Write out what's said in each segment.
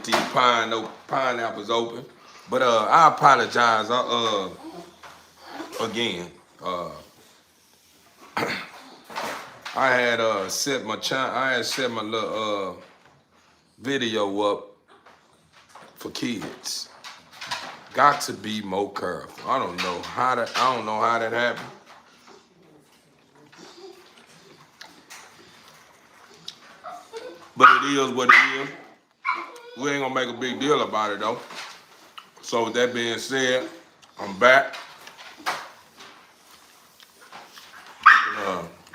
get these pineapples open. But I apologize. Again, I had set my little video up for kids. Got to be more careful. I don't know how that happened. But it is what it is. We ain't gonna make a big deal about it though. So with that being said, I'm back.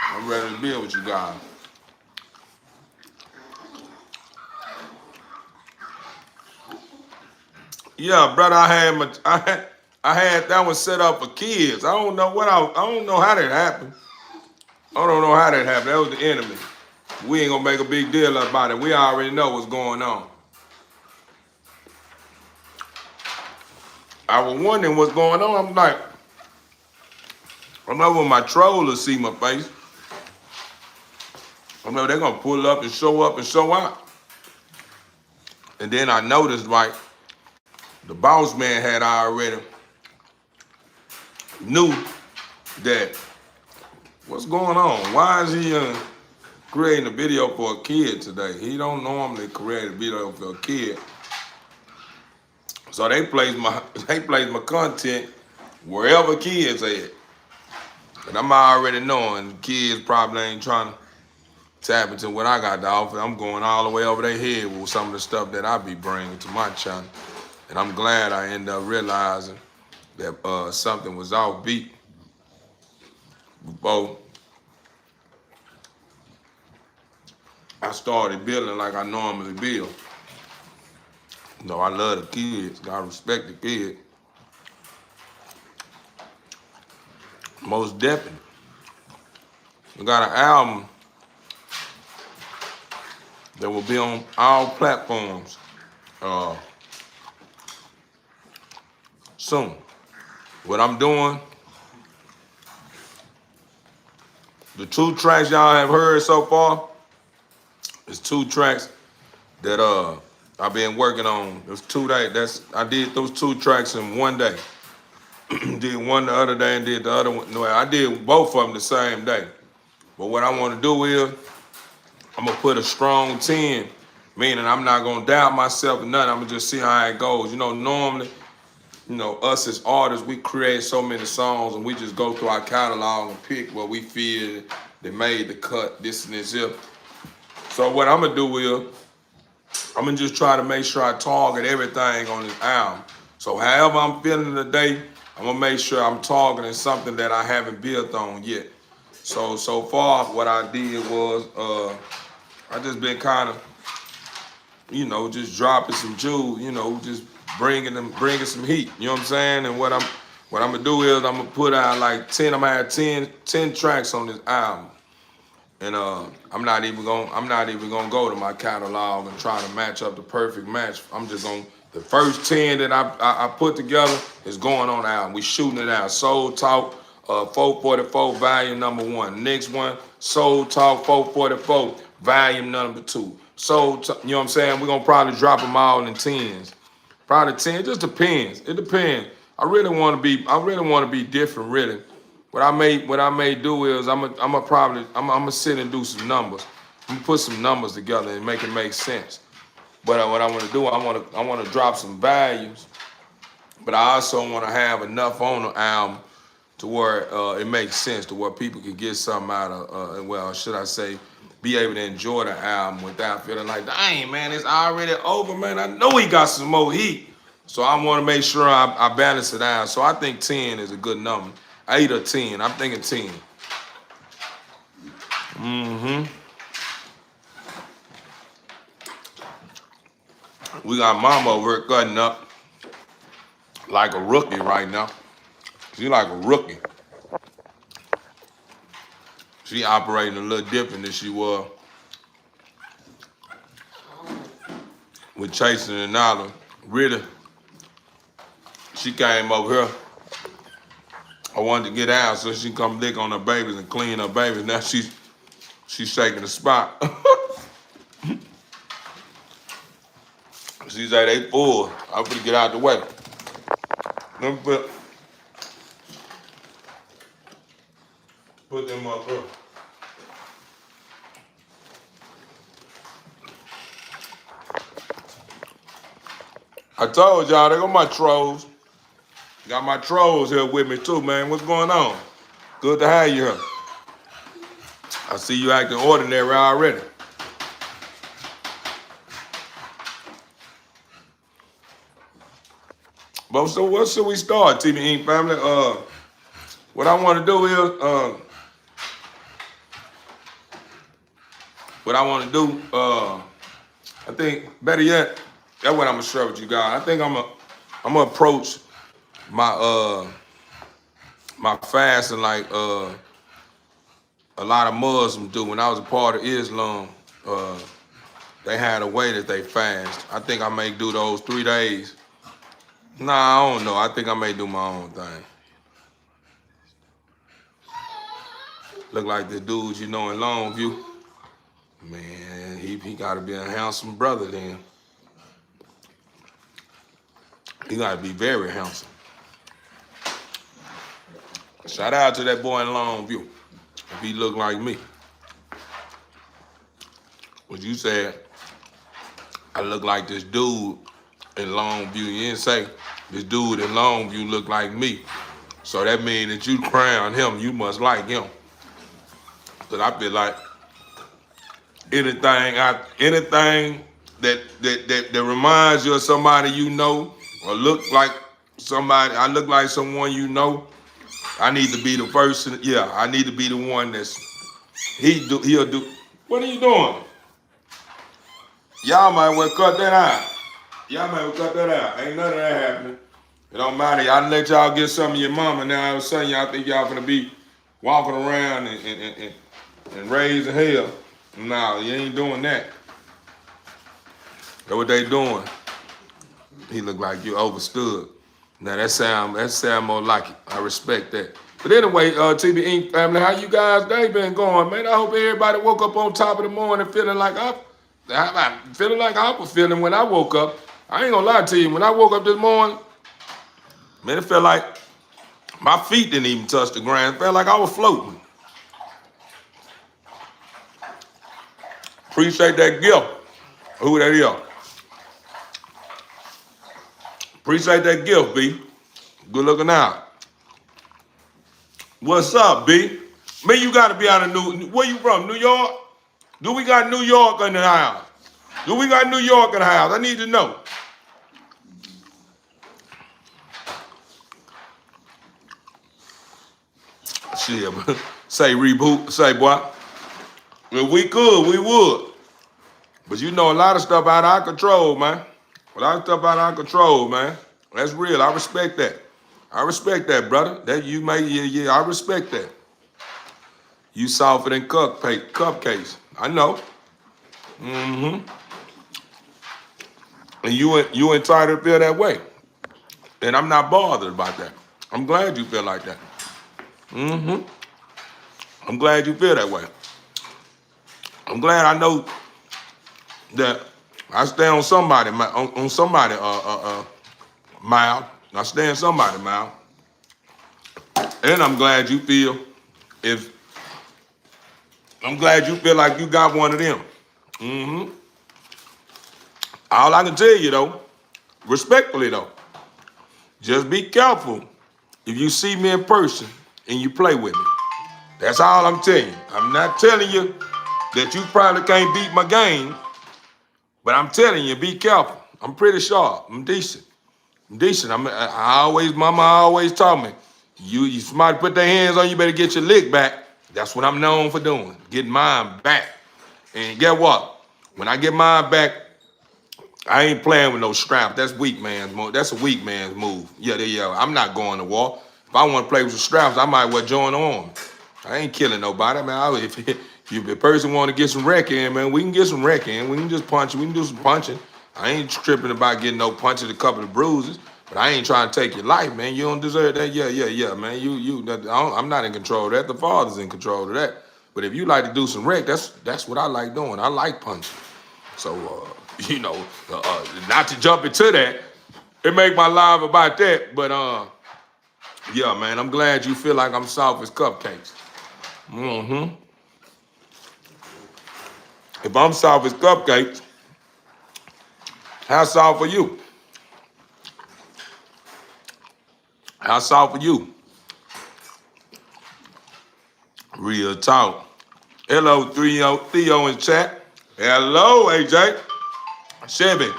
I'm ready to deal with you guys. Yeah, brother, I had that one set up for kids. I don't know how that happened. I don't know how that happened. That was the enemy. We ain't gonna make a big deal about it. We already know what's going on. I was wondering what's going on. I'm like, I know when my trollers see my face, I know they're gonna pull up and show out. And then I noticed like the boss man had already knew that what's going on. Why is he creating a video for a kid today? He don't normally create a video for a kid. So they place my content wherever kids at. And I'm already knowing kids probably ain't trying to tap into what I got to offer. I'm going all the way over their head with some of the stuff that I be bringing to my channel. And I'm glad I ended up realizing that something was off beat before I started building like I normally build. You know, I love the kids. I respect the kids. Most definitely. We got an album that will be on all platforms soon. What I'm doing, the 2 tracks y'all have heard so far, is 2 tracks that I've been working on. There's 2 days. I did those 2 tracks in one day. Did one the other day and did the other one. No, I did both of them the same day. But what I want to do is I'm gonna put a strong 10, meaning I'm not gonna doubt myself or nothing. I'm gonna just see how it goes. You know, normally, us as artists, we create so many songs and we just go through our catalog and pick what we feel that made the cut, this and this here. So what I'm gonna do is I'm gonna just try to make sure I target everything on this album. So however I'm feeling today, I'm gonna make sure I'm targeting something that I haven't built on yet. So far what I did was I just been kind of, just dropping some jewels, just bringing some heat. You know what I'm saying? And what I'm gonna do is I'm gonna put out like 10. I'm gonna have 10 tracks on this album. And I'm not even gonna go to my catalog and try to match up the perfect match. I'm just gonna, the first 10 that I put together is going on the album. We shooting it out. Soul Talk 444 volume number 1. Next one, Soul Talk 444 volume number 2. Soul Talk, you know what I'm saying? We're gonna probably drop them all in 10s. Probably 10, it just depends. It depends. I really wanna be different, really. What I may do is I'm gonna sit and do some numbers. I'm gonna put some numbers together and make it make sense. But what I want to do, I want to drop some values, but I also want to have enough on the album to where it makes sense, to where people can get something out of. Well, should I say, be able to enjoy the album without feeling like, dang man, it's already over, man. I know he got some more heat, so I want to make sure I balance it out. So I think 10 is a good number. 8 or 10. I'm thinking 10. We got Mama over here cutting up like a rookie right now. She like a rookie. She operating a little different than she was with Chasing and Nala. Really, she came over here. I wanted to get out so she come lick on her babies and clean her babies. Now she's shaking the spot. She say they full. I'm gonna get out the way. Let me put them up here. I told y'all, they got my trolls. Got my trolls here with me too, man. What's going on? Good to have you here. I see you acting ordinary already. But so what should we start, TV Inc. family? What I want to do is, I think better yet, that's what I'm gonna share with you guys. I think I'm gonna approach my my fasting like a lot of Muslims do. When I was a part of Islam, they had a way that they fast. I think I may do those 3 days. Nah, I don't know. I think I may do my own thing. Look like the dudes you know in Longview. Man, he gotta be a handsome brother then. He gotta be very handsome. Shout out to that boy in Longview. If he look like me. What you said, I look like this dude in Longview. You didn't say this dude in Longview look like me. So that means that you crown him, you must like him. Cause I feel like anything that reminds you of somebody you know or look like somebody, I look like someone you know, I need to be the person, yeah, I need to be the one he'll do. What are you doing? Y'all might well cut that out. Y'all might well cut that out. Ain't none of that happening. It don't matter. Y'all let y'all get some of your mama. Now all of a sudden y'all think y'all gonna be walking around and raising hell. No, you ain't doing that. That's what they doing. He look like you overstood. Now that sound more like it. I respect that. But anyway, TB Inc. family, how you guys day been going, man? I hope everybody woke up on top of the morning feeling like I was feeling when I woke up. I ain't gonna lie to you. When I woke up this morning, man, it felt like my feet didn't even touch the ground. It felt like I was floating. Appreciate that gift. Who that is? Appreciate that gift, B. Good looking out. What's up, B? Man, you gotta be out of where you from? New York? Do we got New York in the house? Do we got New York in the house? I need to know. Shit, say reboot, say boy. If we could, we would. But you know a lot of stuff out of our control, man. A lot of stuff out of our control, man. That's real. I respect that. I respect that, brother. That you may, yeah, I respect that. You softer than cupcakes. I know. Mm-hmm. And you entitled to feel that way. And I'm not bothered about that. I'm glad you feel like that. Mm-hmm. I'm glad you feel that way. I'm glad I know that I stay on somebody mouth. I stay in somebody's mouth. And I'm glad you feel like you got one of them. Mm-hmm. All I can tell you though, respectfully though, just be careful if you see me in person and you play with me. That's all I'm telling you. I'm not telling you that you probably can't beat my game, but I'm telling you, be careful. I'm pretty sharp. I'm decent. Mama always taught me, you somebody put their hands on you, better get your lick back. That's what I'm known for doing, getting mine back. And get what? When I get mine back, I ain't playing with no strap. That's weak man's move. That's a weak man's move. Yeah. I'm not going to war. If I want to play with some straps, I might well join the army. I ain't killing nobody, man. If a person want to get some wreck in, man, we can get some wreck in. We can just punch. We can do some punching. I ain't tripping about getting no punches, a couple of bruises, but I ain't trying to take your life, man. You don't deserve that. Yeah, man. I'm not in control of that. The Father's in control of that. But if you like to do some wreck, that's what I like doing. I like punching. So you know, not to jump into that. It make my life about that, but yeah, man, I'm glad you feel like I'm soft as cupcakes. Mm-hmm. If I'm soft as cupcakes, how soft are you? How soft are you? Real talk. Hello, Theo in chat. Hello, AJ. Chevy.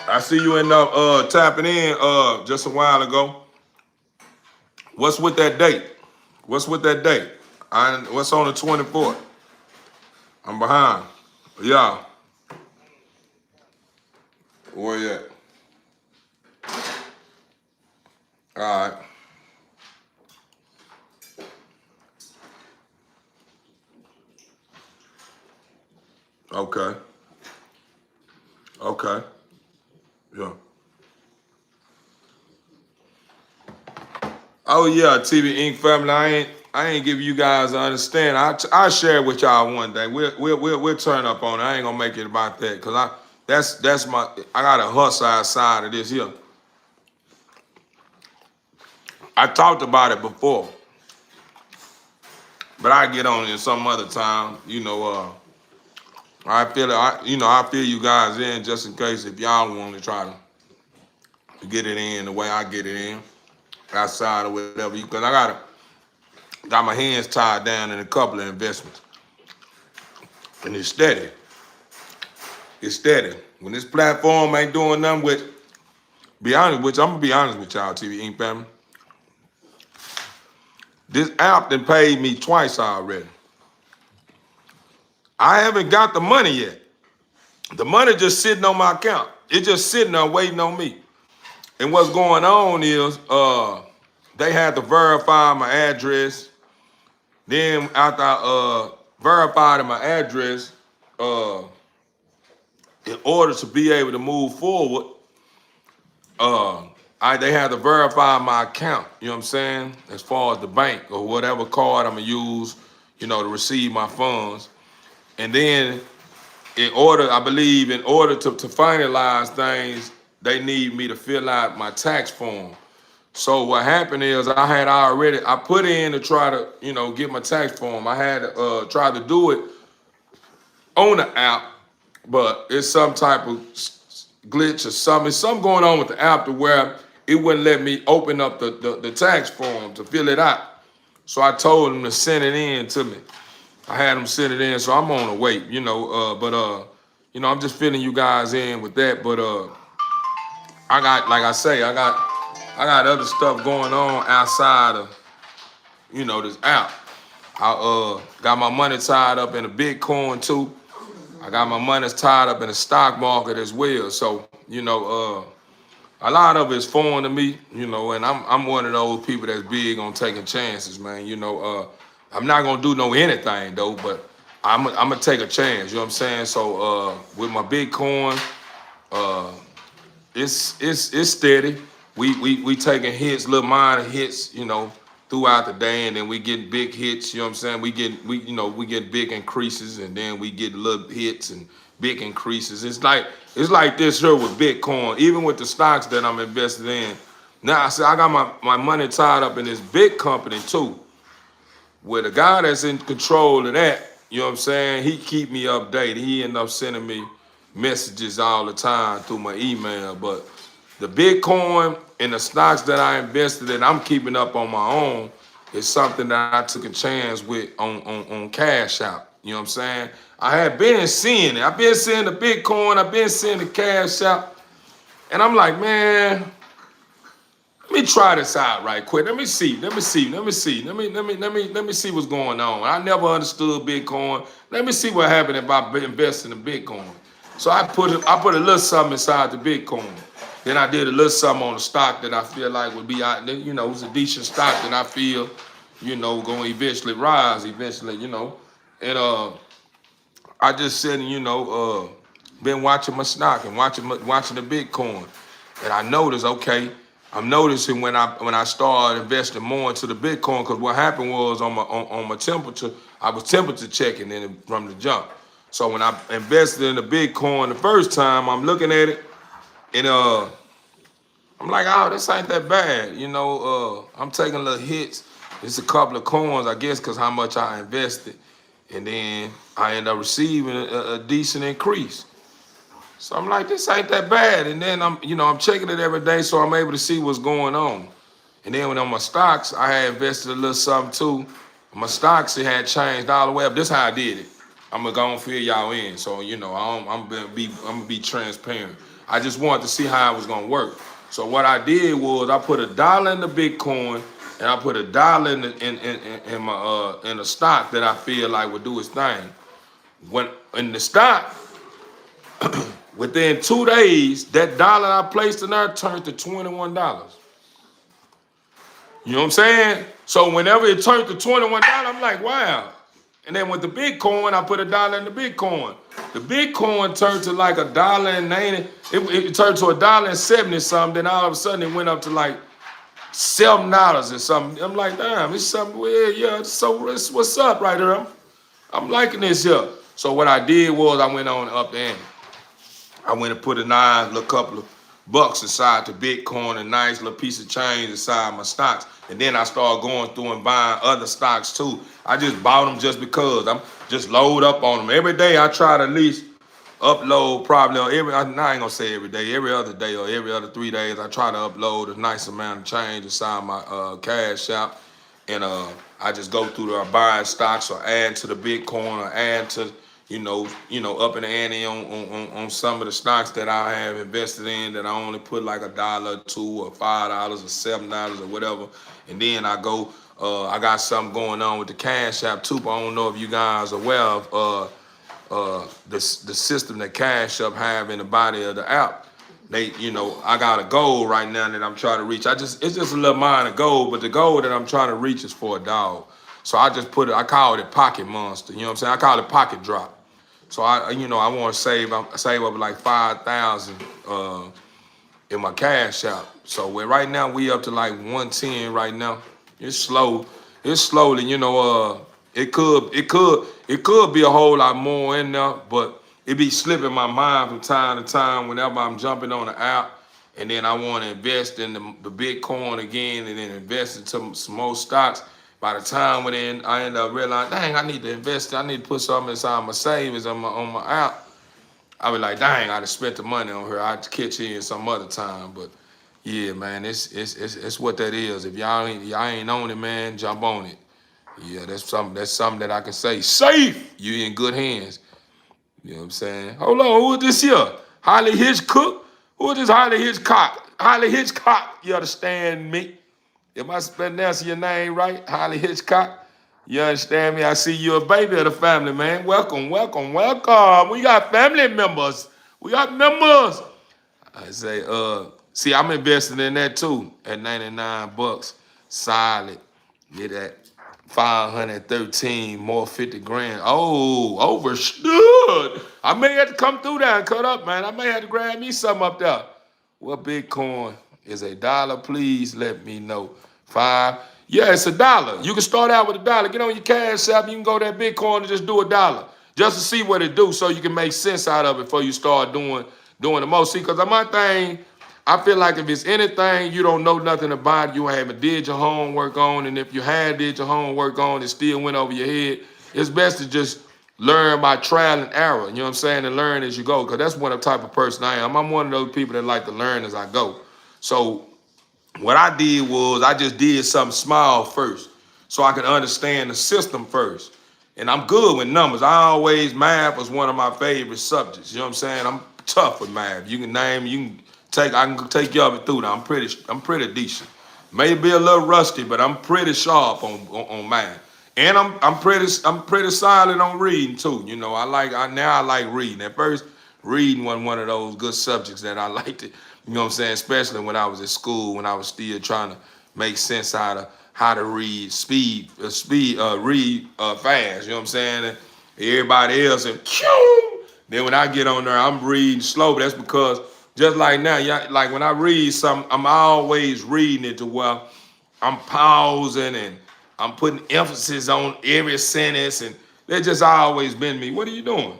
I see you end up tapping in just a while ago. What's with that date? What's with that date? What's on the 24th? I'm behind. Yeah. Where you at? All right. Okay. Okay. Yeah. Oh yeah, TV Inc. family. I ain't give you guys an understand. I share it with y'all one day. We'll turn up on it. I ain't gonna make it about that because that's my I got a hustle outside of this here. I talked about it before, but I get on it some other time. I feel you guys in just in case if y'all want to try to get it in the way I get it in outside or whatever. Because I got my hands tied down in a couple of investments, and it's steady. It's steady. When this platform ain't doing nothing with, I'm gonna be honest with y'all, TV Inc. family. This app done paid me twice already. I haven't got the money yet. The money just sitting on my account. It's just sitting there waiting on me. And what's going on is they had to verify my address. Then after I verified my address, in order to be able to move forward, they had to verify my account, you know what I'm saying? As far as the bank or whatever card I'm gonna use, to receive my funds. And then I believe in order to finalize things, they need me to fill out my tax form. So what happened is I put in to try to, get my tax form. I had to try to do it on the app, but it's some type of glitch or something. It's something going on with the app to where it wouldn't let me open up the tax form to fill it out. So I told them to send it in to me. I had them send it in, so I'm on the wait, I'm just filling you guys in with that. But I got, like I say, I got other stuff going on outside of, this app. I got my money tied up in a Bitcoin too. I got my money tied up in the stock market as well. So, a lot of it's foreign to me, and I'm one of those people that's big on taking chances, man. I'm not gonna do anything though, but I'm gonna take a chance, you know what I'm saying? So with my Bitcoin, it's steady. We taking hits, little minor hits, throughout the day, and then we get big hits, you know what I'm saying? We get big increases, and then we get little hits and big increases. It's like this here with Bitcoin, even with the stocks that I'm invested in. Now I got my money tied up in this big company too, where the guy that's in control of that, you know what I'm saying, he keep me updated. He end up sending me messages all the time through my email. But the Bitcoin and the stocks that I invested in, I'm keeping up on my own. It's something that I took a chance with on Cash App. You know what I'm saying? I had been seeing it. I've been seeing the Bitcoin. I've been seeing the Cash App. And I'm like, man, let me try this out right quick. Let me see what's going on. I never understood Bitcoin. Let me see what happened if I invest in the Bitcoin. So I put a little something inside the Bitcoin. Then I did a little something on the stock that I feel like would be out there. It was a decent stock that I feel, going to eventually rise, And I just said, been watching my stock and watching the Bitcoin. And I noticed, okay, I'm noticing when I started investing more into the Bitcoin, because what happened was on my temperature, I was temperature checking in from the jump. So when I invested in the Bitcoin the first time, I'm looking at it, and I'm like, oh, this ain't that bad. I'm taking little hits. It's a couple of coins, I guess, because how much I invested. And then I end up receiving a decent increase. So I'm like, this ain't that bad. And then I'm checking it every day, so I'm able to see what's going on. And then when on my stocks, I had invested a little something too. My stocks, it had changed all the way up. This is how I did it. I'm gonna go and fill y'all in. So I'm gonna be transparent. I just wanted to see how it was gonna work. So what I did was I put $1 in the Bitcoin and I put $1 in my in a stock that I feel like would do its thing. When in the stock, within 2 days, that dollar I placed in there turned to $21. You know what I'm saying? So whenever it turned to $21, I'm like, wow. And then with the Bitcoin, I put $1 in the Bitcoin. The Bitcoin turned to like $1.90. It turned to $1.70 something. Then all of a sudden it went up to like $7 or something. I'm like, damn, it's something weird. Yeah, so it's what's up right here. I'm liking this here. So what I did was I went on up there. I went and put a nice little couple of bucks inside the Bitcoin, a nice little piece of change inside my stocks. And then I started going through and buying other stocks too. I just bought them just because. I'm just load up on them. Every day I try to at least upload probably I ain't gonna say every day, every other day or every other 3 days, I try to upload a nice amount of change inside my cash app. And I just go through there buying stocks or add to the Bitcoin or add to up in the ante on some of the stocks that I have invested in that I only put like $1, $2, or $5 or $7 or whatever. And then I go, I got something going on with the Cash App too, but I don't know if you guys are aware of the system that Cash App have in the body of the app. I got a goal right now that I'm trying to reach. It's just a little minor goal, but the goal that I'm trying to reach is for a dog. So I just I call it Pocket Monster. You know what I'm saying? I call it Pocket Drop. So I want to save up like 5,000 in my Cash App. So right now we up to like 110 right now. It's slow. It's slowly. It could be a whole lot more in there, but it be slipping my mind from time to time whenever I'm jumping on the app, and then I want to invest in the Bitcoin again, and then invest into some more stocks. By the time when I end up realizing, dang, I need to invest. I need to put something inside my savings on my app. I was like, dang, I'd have spent the money on her. I'd catch in some other time. But yeah, man, it's what that is. If y'all ain't on it, man, jump on it. Yeah, that's something that I can say. Safe, you in good hands. You know what I'm saying? Hold on, who is this here? Holly Hitchcock? Who is this Holly Hitchcock? Holly Hitchcock, you understand me? Am I pronouncing your name right? Holly Hitchcock? You understand me? I see you a baby of the family, man. Welcome, welcome, welcome. We got family members. We got members. I say, see, I'm investing in that too at $99. Solid. Get that 513 more 50 grand. Oh, overstood. I may have to come through there and cut up, man. I may have to grab me something up there. What Bitcoin is $1? Please let me know. 5. Yeah, it's $1. You can start out with $1. Get on your Cash App. You can go to that Bitcoin and just do $1 just to see what it do, so you can make sense out of it before you start doing the most. See, because my thing, I feel like if it's anything you don't know nothing about, you haven't did your homework on, and if you had did your homework on, it still went over your head, it's best to just learn by trial and error, you know what I'm saying, and learn as you go, because that's what type of person I am. I'm one of those people that like to learn as I go. So what I did was I just did something small first so I could understand the system first. And I'm good with numbers. Math was one of my favorite subjects. You know what I'm saying? I'm tough with math. I can take y'all through that. I'm pretty decent. Maybe a little rusty, but I'm pretty sharp on math. And I'm pretty solid on reading too. I like reading. At first, reading wasn't one of those good subjects that I liked it. You know what I'm saying? Especially when I was at school, when I was still trying to make sense out of how to read read fast. You know what I'm saying? And everybody else, and then when I get on there, I'm reading slow. But that's because just like now, like when I read something, I'm always reading it to where I'm pausing and I'm putting emphasis on every sentence, and that's just always been me. What are you doing?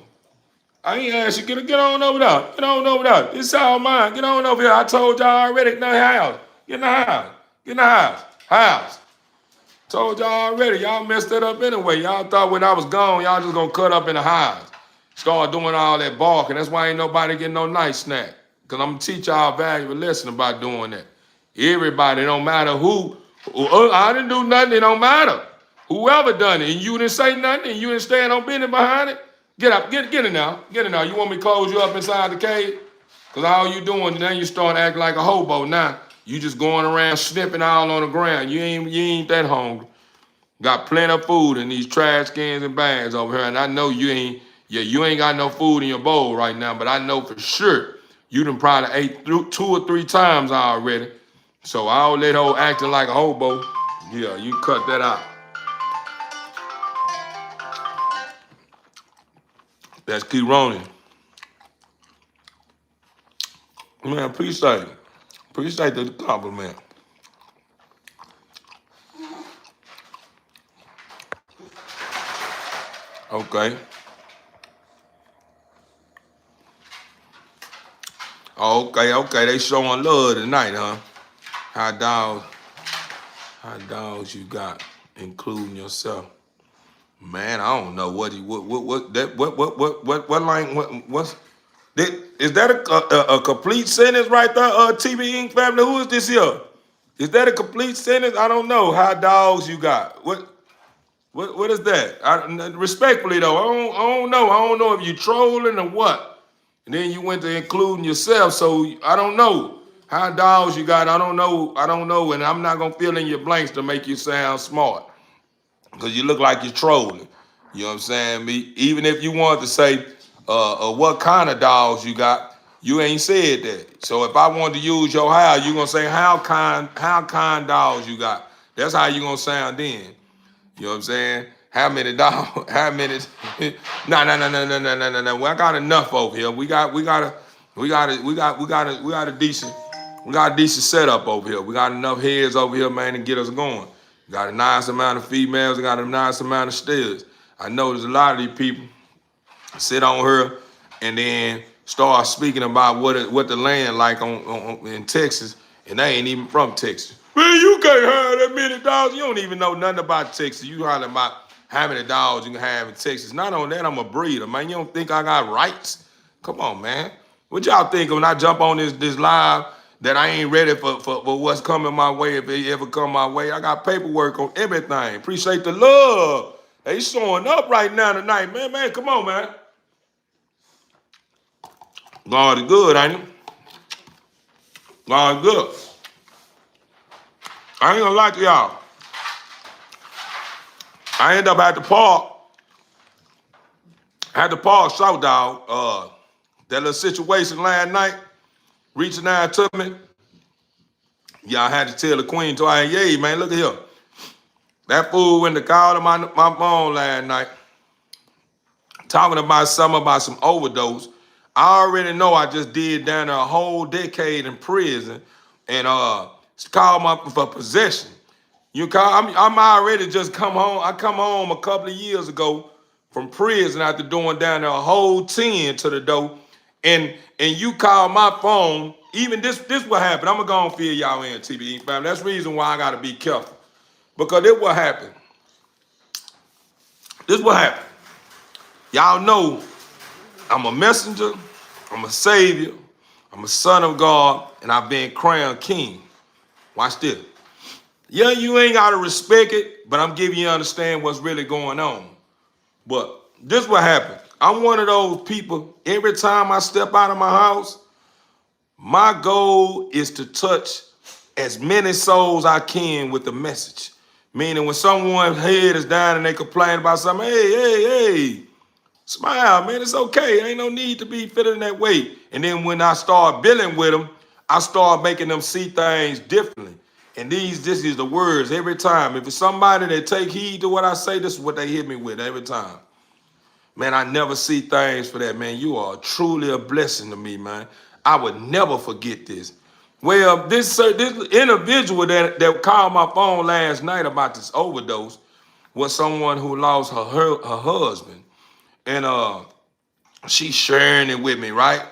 I ain't asked you. Get on over there. Get on over there. It's all mine. Get on over here. I told y'all already. Get in the house. Get in the house. Get in the house. House. Told y'all already. Y'all messed it up anyway. Y'all thought when I was gone, y'all just gonna cut up in the house. Start doing all that barking. That's why ain't nobody getting no night snack. Because I'm going to teach y'all a valuable lesson about doing that. Everybody, don't matter who. I didn't do nothing. It don't matter. Whoever done it, and you didn't say nothing, and you didn't stand on business behind it, get up. Get in now. Get in now. You want me to close you up inside the cave? Because all you doing, now you start acting like a hobo now. You just going around sniffing all on the ground. You ain't that hungry. Got plenty of food in these trash cans and bags over here, and I know you ain't got no food in your bowl right now, but I know for sure you done probably ate 2 or 3 times already. So all that whole acting like a hobo, yeah, you cut that out. Let's keep rolling. Man, appreciate it. Appreciate the compliment. Okay. Okay. They showing love tonight, huh? How dogs you got, including yourself. Man, I don't know what's is that a complete sentence right there, TV Inc. family? Who is this here? Is that a complete sentence? I don't know. How dogs you got? What is that? Respectfully though, I don't know. I don't know if you trolling or what. And then you went to including yourself, so I don't know. How dogs you got? I don't know, and I'm not gonna fill in your blanks to make you sound smart. Because you look like you're trolling. You know what I'm saying? Even if you wanted to say what kind of dogs you got, you ain't said that. So if I wanted to use your how, you gonna say how kind dogs you got. That's how you gonna sound then. You know what I'm saying? How many dogs? How many? No. Well, I got enough over here. We got a decent setup over here. We got enough heads over here, man, to get us going. We got a nice amount of females. We got a nice amount of steers. I know there's a lot of these people sit on her and then start speaking about what the land like in Texas, and they ain't even from Texas. Man, you can't have that many dogs. You don't even know nothing about Texas. You hollering about how many dogs you can have in Texas. Not on that, I'm a breeder, man. You don't think I got rights? Come on, man. What y'all think when I jump on this live that I ain't ready for what's coming my way if it ever come my way? I got paperwork on everything. Appreciate the love. They showing up right now tonight, man. Man, come on, man. God is good, ain't it? God is good. I ain't gonna lie to y'all. I end up at the park. Shout dog. That little situation last night, reaching out to me. Yeah, I had to tell the queen twice, yeah, man, look at here. That fool went to call to my phone last night, talking about some overdose. I already know I just did down there a whole decade in prison and called my for possession. I'm already just come home. I come home a couple of years ago from prison after doing down there a whole 10 to the door. And you call my phone, even this what happened. I'm gonna go and fill y'all in, TBE family. That's the reason why I gotta be careful. Because this what happened. Y'all know I'm a messenger, I'm a savior, I'm a son of God, and I've been crowned king. Watch this. Yeah, you ain't gotta respect it, but I'm giving you understand what's really going on. But this what happened. I'm one of those people, every time I step out of my house, my goal is to touch as many souls I can with the message. Meaning when someone's head is down and they complain about something, hey, smile, man, it's okay. Ain't no need to be feeling that way. And then when I start building with them, I start making them see things differently. And this is the words every time. If it's somebody that take heed to what I say, this is what they hit me with every time. Man, I never see things for that, man. You are truly a blessing to me, man. I would never forget this. Well, this individual that called my phone last night about this overdose was someone who lost her husband. And She sharing it with me, right?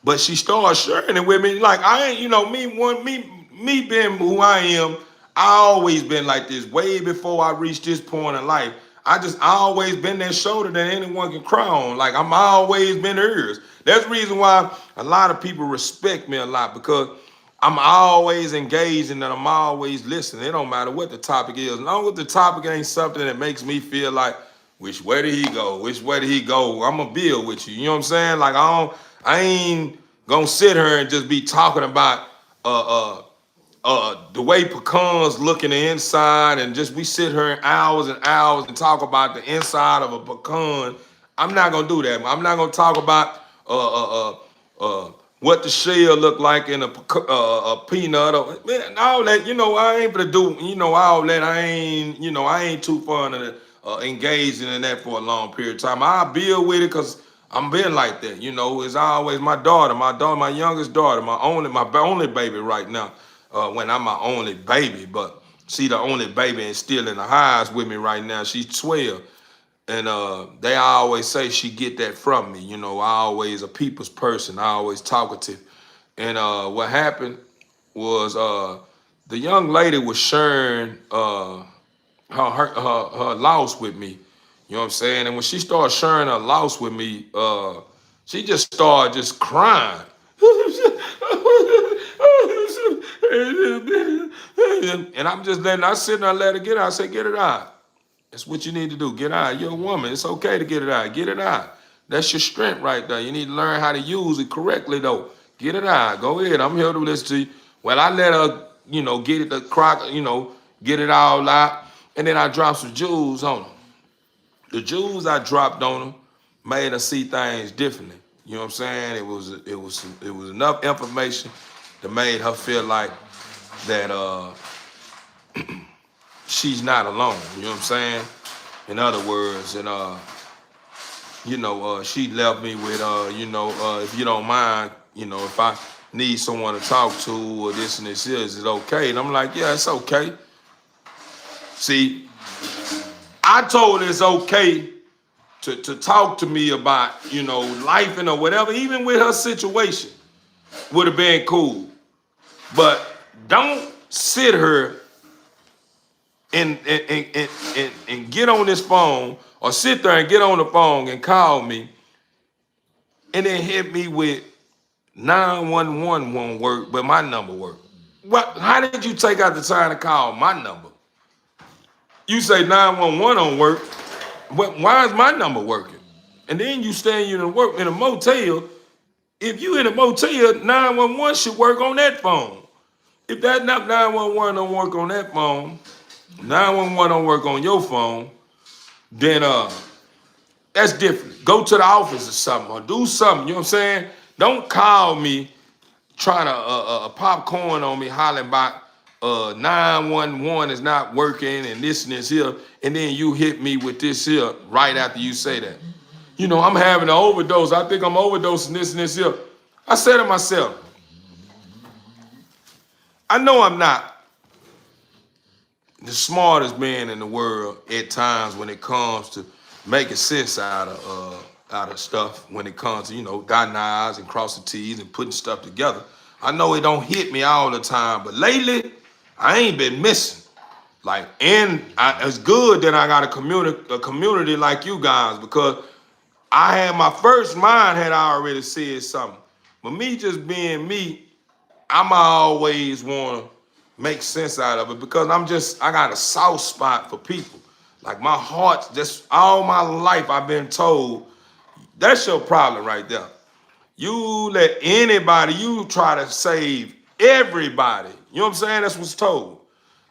But she started sharing it with me. Like I ain't, me being who I am, I always been like this. Way before I reached this point in life. I always been that shoulder that anyone can cry on. Like I'm always been hers. That's the reason why a lot of people respect me a lot because I'm always engaged and I'm always listening. It don't matter what the topic is. As long as the topic ain't something that makes me feel like, which way did he go? Which way did he go? I'm gonna build with you. You know what I'm saying? Like I ain't gonna sit here and just be talking about the way pecans look in the inside, and just we sit here hours and hours and talk about the inside of a pecan. I'm not gonna do that. I'm not gonna talk about what the shell look like in a peanut or man, all that. I ain't gonna do. All that. I ain't too fun of engaging in that for a long period of time. I build with it because I'm been like that. It's always my daughter, my youngest daughter, my only baby right now. When I'm my only baby, but she the only baby and still in the highs with me right now. She's 12. And they always say she get that from me. I always a people's person. I always talkative. And what happened was the young lady was sharing her loss with me. You know what I'm saying? And when she started sharing her loss with me, she just started just crying. And I sitting there, let her get out. I said, get it out. That's what you need to do. Get out. You're a woman. It's okay to get it out. Get it out. That's your strength right there. You need to learn how to use it correctly, though. Get it out. Go ahead. I'm here to listen to you. Well, I let her, get it the crock, get it all out. And then I dropped some jewels on her. The jewels I dropped on her made her see things differently. You know what I'm saying? It was enough information that made her feel like that she's not alone. You know what I'm saying? In other words, and she left me with if you don't mind, if I need someone to talk to or this and this is it okay? And I'm like, yeah, it's okay. See, I told her it's okay to talk to me about, life and or whatever, even with her situation, would have been cool. But don't sit her and get on this phone or sit there and get on the phone and call me and then hit me with 911 won't work, but my number work. What? How did you take out the time to call my number? You say 911 don't work. Why is my number working? And then you stay in a motel. If you in a motel, 911 should work on that phone. If that 911 don't work on that phone, 911 don't work on your phone, then that's different. Go to the office or something or do something. You know what I'm saying? Don't call me trying to popcorn on me, hollering about 911 is not working and this and this here, and then you hit me with this here right after you say that. I'm having an overdose. I think I'm overdosing this and this here. I said to myself, I know I'm not the smartest man in the world at times when it comes to making sense out of stuff. When it comes to dotting the I's and crossing T's and putting stuff together, I know it don't hit me all the time. But lately, I ain't been missing. Like, and it's good that I got a community like you guys, because I had my first mind had already said something. But me just being me, I'm always want to make sense out of it because I got a soft spot for people. Like my heart, just all my life I've been told, that's your problem right there. You let anybody, you try to save everybody. You know what I'm saying? That's what's told.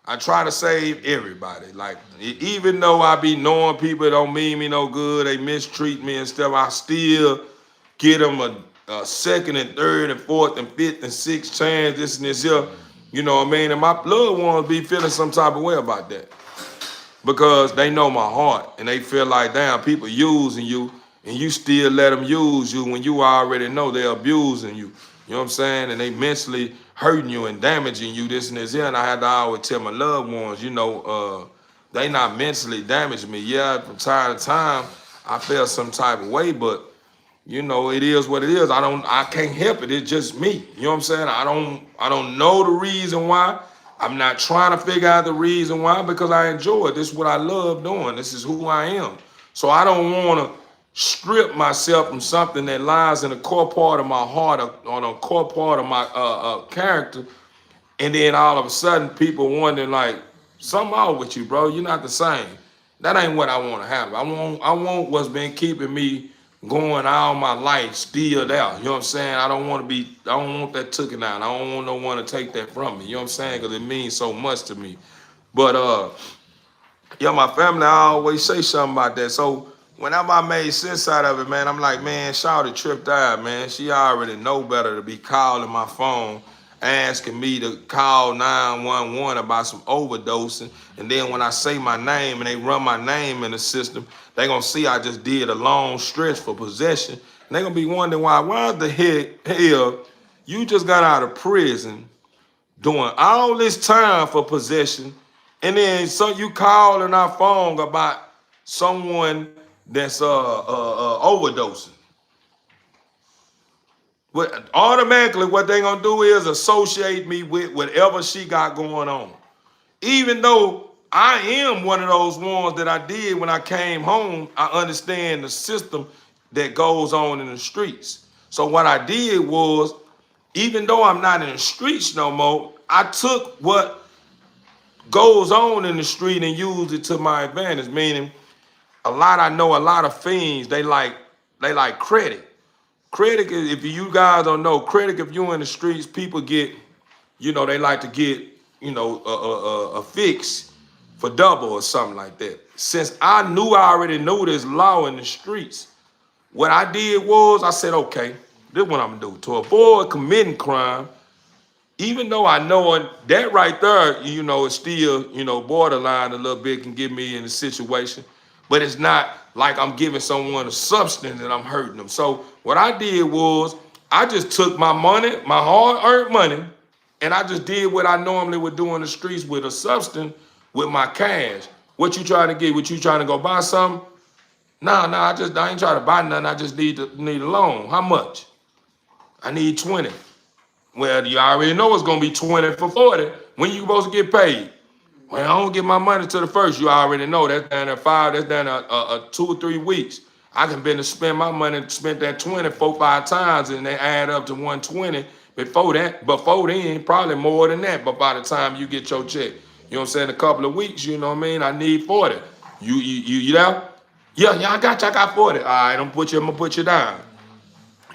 I try to save everybody. Like, even though I be knowing people don't mean me no good, they mistreat me and stuff, I still get them a second and third and fourth and fifth and sixth chance, this and this here. You know what I mean? And my loved ones be feeling some type of way about that because they know my heart and they feel like, damn, people using you and you still let them use you when you already know they're abusing you. You know what I'm saying? And they mentally hurting you and damaging you, this and this here. And I had to always tell my loved ones, they not mentally damaging me. Yeah, from time to time, I felt some type of way, but you know, it is what it is. I can't help it. It's just me. You know what I'm saying? I don't know the reason why. I'm not trying to figure out the reason why, because I enjoy it. This is what I love doing. This is who I am. So I don't want to strip myself from something that lies in a core part of my heart, on a core part of my character, and then all of a sudden people wondering like, something wrong with you, bro. You're not the same. That ain't what I want to happen. I want what's been keeping me going all my life still there. You know what I'm saying? I don't want that taken out. I don't want no one to take that from me. You know what I'm saying? Because it means so much to me. But yeah, my family, I always say something about that. So whenever I made sense out of it, man, I'm like, man, Shawty tripped out, man. She already know better to be calling my phone, asking me to call 911 about some overdosing. And then when I say my name and they run my name in the system, they gonna see I just did a long stretch for possession. And they gonna be wondering why the hell you just got out of prison doing all this time for possession, and then so you calling our phone about someone that's overdosing. But automatically, what they gonna do is associate me with whatever she got going on. Even though I am one of those ones that I did when I came home, I understand the system that goes on in the streets. So what I did was, even though I'm not in the streets no more, I took what goes on in the street and used it to my advantage. Meaning, I know a lot of fiends, they like credit. Credit, if you guys don't know, credit, if you in the streets, people get, you know, they like to get, you know, a fix for double or something like that. Since I already knew this law in the streets, what I did was I said, okay, this is what I'm gonna do. To avoid committing crime, even though I know it, that right there, you know, is still, you know, borderline a little bit, can get me in a situation, but it's not like I'm giving someone a substance and I'm hurting them. So what I did was I just took my money, my hard-earned money, and I just did what I normally would do in the streets with a substance with my cash. What you trying to get? What you trying to go buy something? Nah, I ain't trying to buy nothing. I just need a loan. How much? I need 20. Well, you already know it's gonna be 20 for 40. When you supposed to get paid? Well, I don't get my money to the first. You already know that's down at 5. That's down at 2 or 3 weeks. I can been to spend my money, spent that 20 4 5 times, and they add up to 120. Before then, probably more than that. But by the time you get your check, you know what I'm saying, a couple of weeks, you know what I mean? I need 40. You there? Yeah, I got you. I got 40. All right, I'm gonna put you down.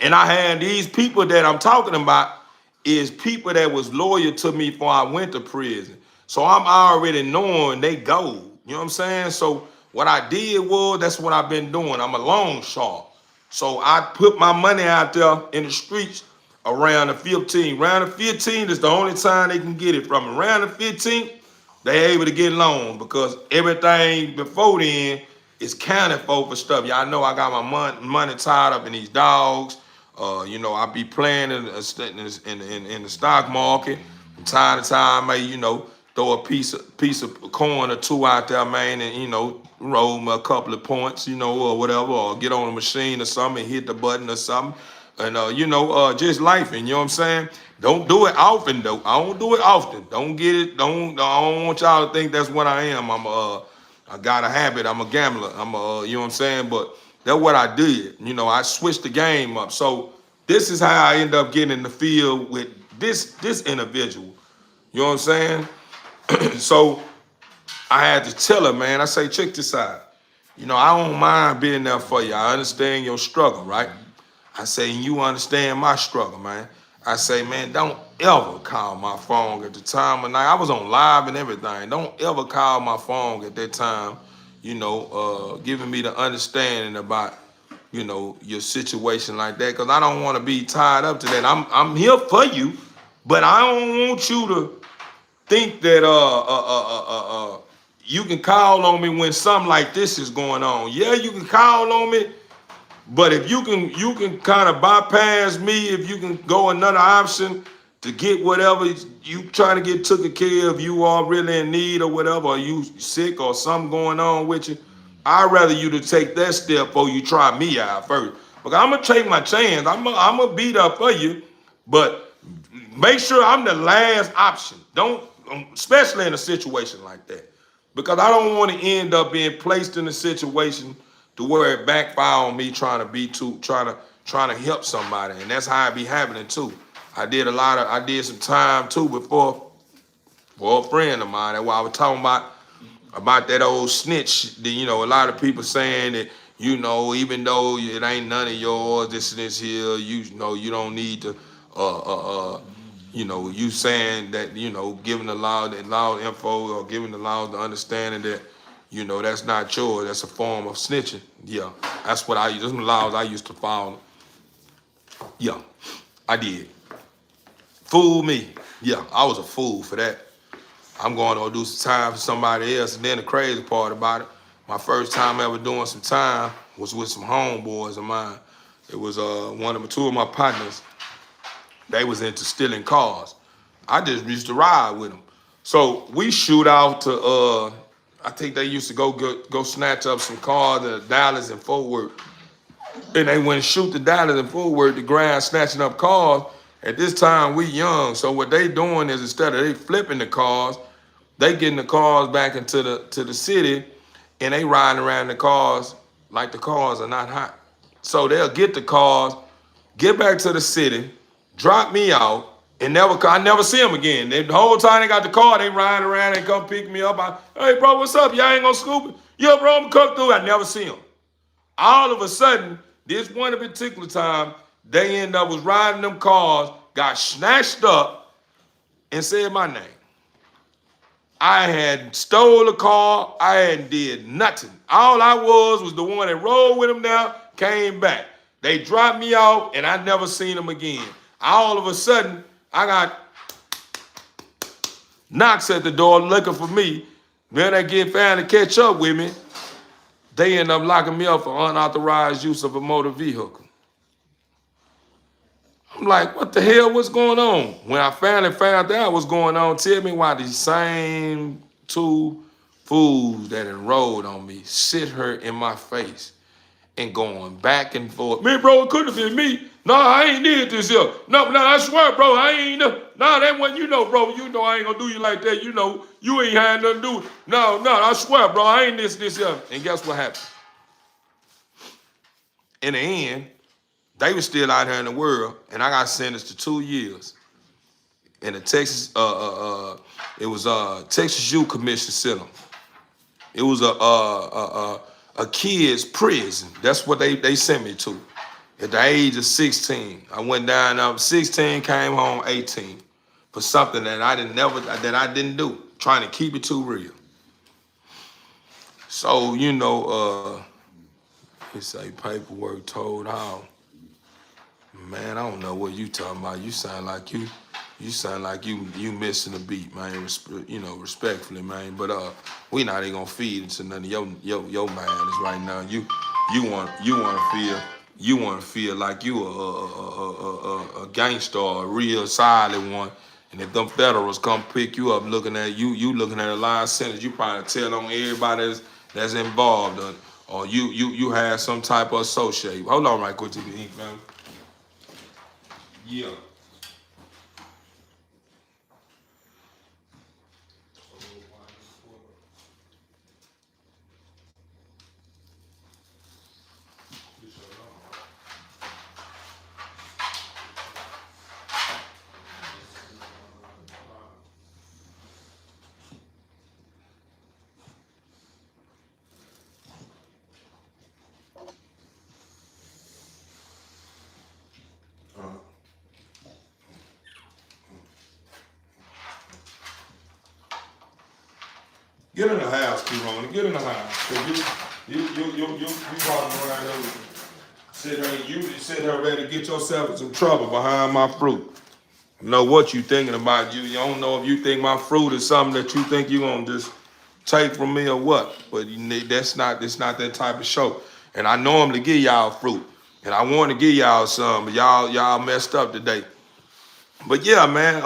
And I had these people that I'm talking about is people that was loyal to me before I went to prison. So I'm already knowing they go. You know what I'm saying? So what I did was, that's what I've been doing. I'm a loan shark. So I put my money out there in the streets around the 15. Around the 15 is the only time they can get it from. Around the 15th, they able to get loans, because everything before then is counted for stuff. Y'all know I got my money tied up in these dogs. You know, I be playing in the stock market. From time to time, I throw a piece of coin or two out there, man, and roll me a couple of points, or whatever, or get on a machine or something and hit the button or something, and just life. And you know what I'm saying? Don't do it often though. I don't do it often. Don't get it. I don't want y'all to think that's what I am. I got a habit. I'm a gambler. You know what I'm saying? But that's what I did. I switched the game up. So this is how I end up getting in the field with this individual. You know what I'm saying? So I had to tell her, man, I say, check this out. I don't mind being there for you. I understand your struggle, right? I say, and you understand my struggle, man. I say, man, don't ever call my phone at the time of night. I was on live and everything. Don't ever call my phone at that time, giving me the understanding about, your situation like that. Because I don't want to be tied up to that. I'm here for you, but I don't want you to think that you can call on me when something like this is going on. Yeah, you can call on me, but if you can kind of bypass me, if you can go another option to get whatever you trying to get taken care of, you are really in need or whatever, or you sick or something going on with you, I'd rather you to take that step before you try me out first. Because I'm gonna take my chance. I'm gonna beat up for you, but make sure I'm the last option. Don't, especially in a situation like that, because I don't want to end up being placed in a situation to where it backfire on me trying to help somebody, and that's how it be happening too. I did some time too before for a friend of mine. That's why I was talking about that old snitch. You know, a lot of people saying that, you know, even though it ain't none of yours, this and this here, you know, you don't need to, you know, you saying that, you know, giving the law info or giving the law the understanding that, you know, that's not yours. That's a form of snitching. Yeah, that's what those are the laws I used to follow. Yeah, I did. Fool me. Yeah, I was a fool for that. I'm going to do some time for somebody else. And then the crazy part about it, my first time ever doing some time was with some homeboys of mine. It was two of my partners. They was into stealing cars. I just used to ride with them. So we shoot out to, I think they used to go snatch up some cars in Dallas and Fort Worth. And they went and shoot the Dallas and Fort Worth, the ground snatching up cars. At this time, we young. So what they doing is instead of they flipping the cars, they getting the cars back into the city, and they riding around the cars like the cars are not hot. So they'll get the cars, get back to the city, drop me out, and I never see them again. The whole time they got the car, they riding around, they come pick me up. Hey bro, what's up? Y'all ain't gonna scoop it? Yeah, bro, I'm gonna come through. I never see them. All of a sudden, this one particular time, they end up was riding them cars, got snatched up, and said my name. I had stole a car. I hadn't did nothing. All I was the one that rode with them now, came back. They dropped me off, and I never seen them again. All of a sudden, I got knocks at the door looking for me. Then they get found to catch up with me. They end up locking me up for unauthorized use of a motor vehicle. I'm like, what the hell, what's going on? When I finally found out what's going on, tell me why these same two fools that enrolled on me sit her in my face and going back and forth. Man, bro, it couldn't have been me. No, I ain't did this here. No, I swear, bro, I ain't. No, that wasn't, you know, bro, you know I ain't gonna do you like that. You know, you ain't had nothing to do with it. No, I swear, bro, I ain't this here. And guess what happened? In the end, they were still out here in the world, and I got sentenced to 2 years. In the Texas, it was Texas Youth Commission Center. It was a kid's prison. That's what they sent me to. At the age of 16, I went down. I was 16, came home 18 for something that I didn't do. Trying to keep it too real. So you know, it's a paperwork told how. Man, I don't know what you talking about. You sound like you missing a beat, man. You know, respectfully, man. But we not even gonna feed into none of your minds right now. You want to feel like you a gangster, or a real solid one. And if them federals come pick you up, looking at you looking at a live sentence, you probably tell on everybody that's involved, or you have some type of associate. Hold on, right quick, to the ink, man. Yeah. Get in the house, Kirona. Get in the house. You walking around here, you sit here ready to get yourself in some trouble behind my fruit. I know what you thinking about. You don't know if you think my fruit is something that you think you gonna just take from me or what. But that's not that type of show. And I normally give y'all fruit, and I want to give y'all some, but y'all messed up today. But yeah, man,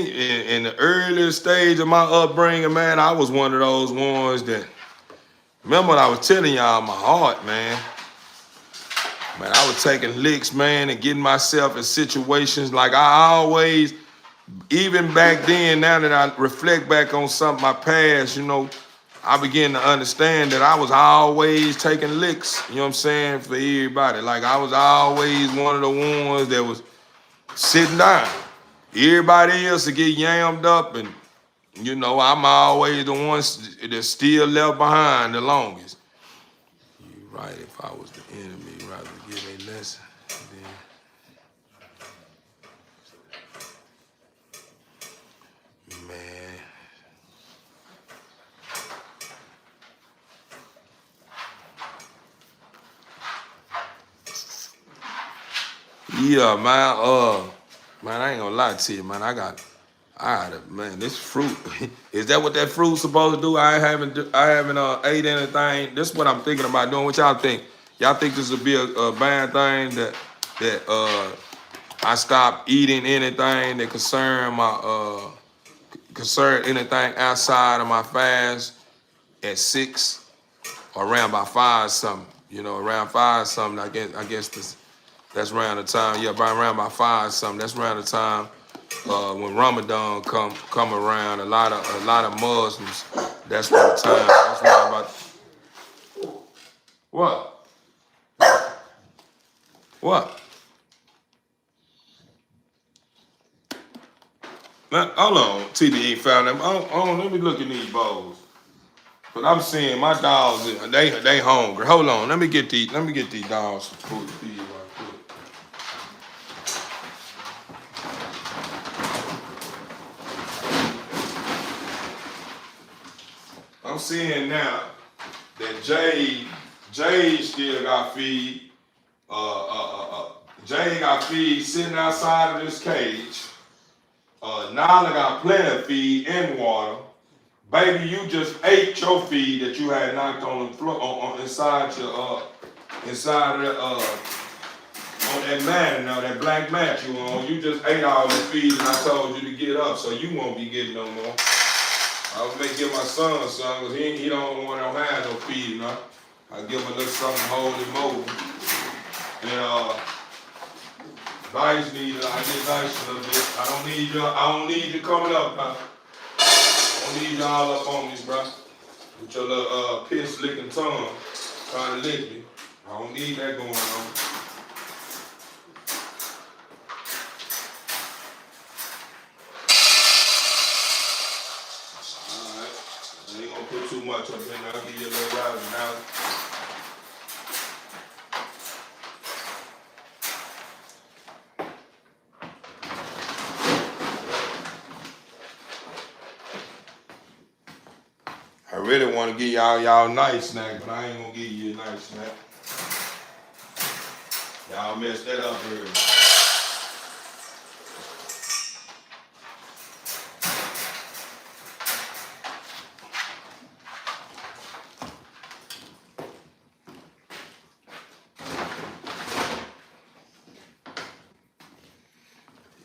in the earlier stage of my upbringing, man, I was one of those ones that, remember what I was telling y'all, my heart, man. Man, I was taking licks, man, and getting myself in situations like I always, even back then, now that I reflect back on some of my past, I begin to understand that I was always taking licks, you know what I'm saying, for everybody. Like I was always one of the ones that was sitting down. Everybody else to get yammed up, and I'm always the one that's still left behind the longest. You're right, if I was the enemy, rather give a lesson. Then, man. Yeah, man, I ain't gonna lie to you, man. I got it, man. This fruit, is that what that fruit's supposed to do? I haven't ate anything. This is what I'm thinking about doing. What y'all think? Y'all think this would be a bad thing that I stop eating anything that concern anything outside of my fast at 6 or around by 5 something? Around 5 something. I guess that's around the time. Yeah, around by 5 something. That's around the time when Ramadan come around. A lot of Muslims. That's what the time. That's what I'm about. What? What? Man, hold on, TDE found them. Hold on, let me look in these bowls. But I'm seeing my dogs, they hungry. Hold on, let me get these dogs some food to feed right quick. I'm seeing now that Jade still got feed. Jade got feed sitting outside of this cage. Nala got plenty of feed and water. Baby, you just ate your feed that you had knocked on the floor on inside of that on that mat now, that black mat you on. You just ate all the feed and I told you to get up, so you won't be getting no more. I was gonna give my son some, because he don't have no feed, I give him a little something holy moly. And Dice need, I get Dice a little bit. I don't need you coming up, I don't need y'all up on me, bro. With your little piss licking tongue trying to lick me. I don't need that going on. Alright. I ain't gonna put too much up in there. I'll give you a little rousing now. I really want to give y'all nice snack, but I ain't gonna give you a nice snack. Y'all messed that up early.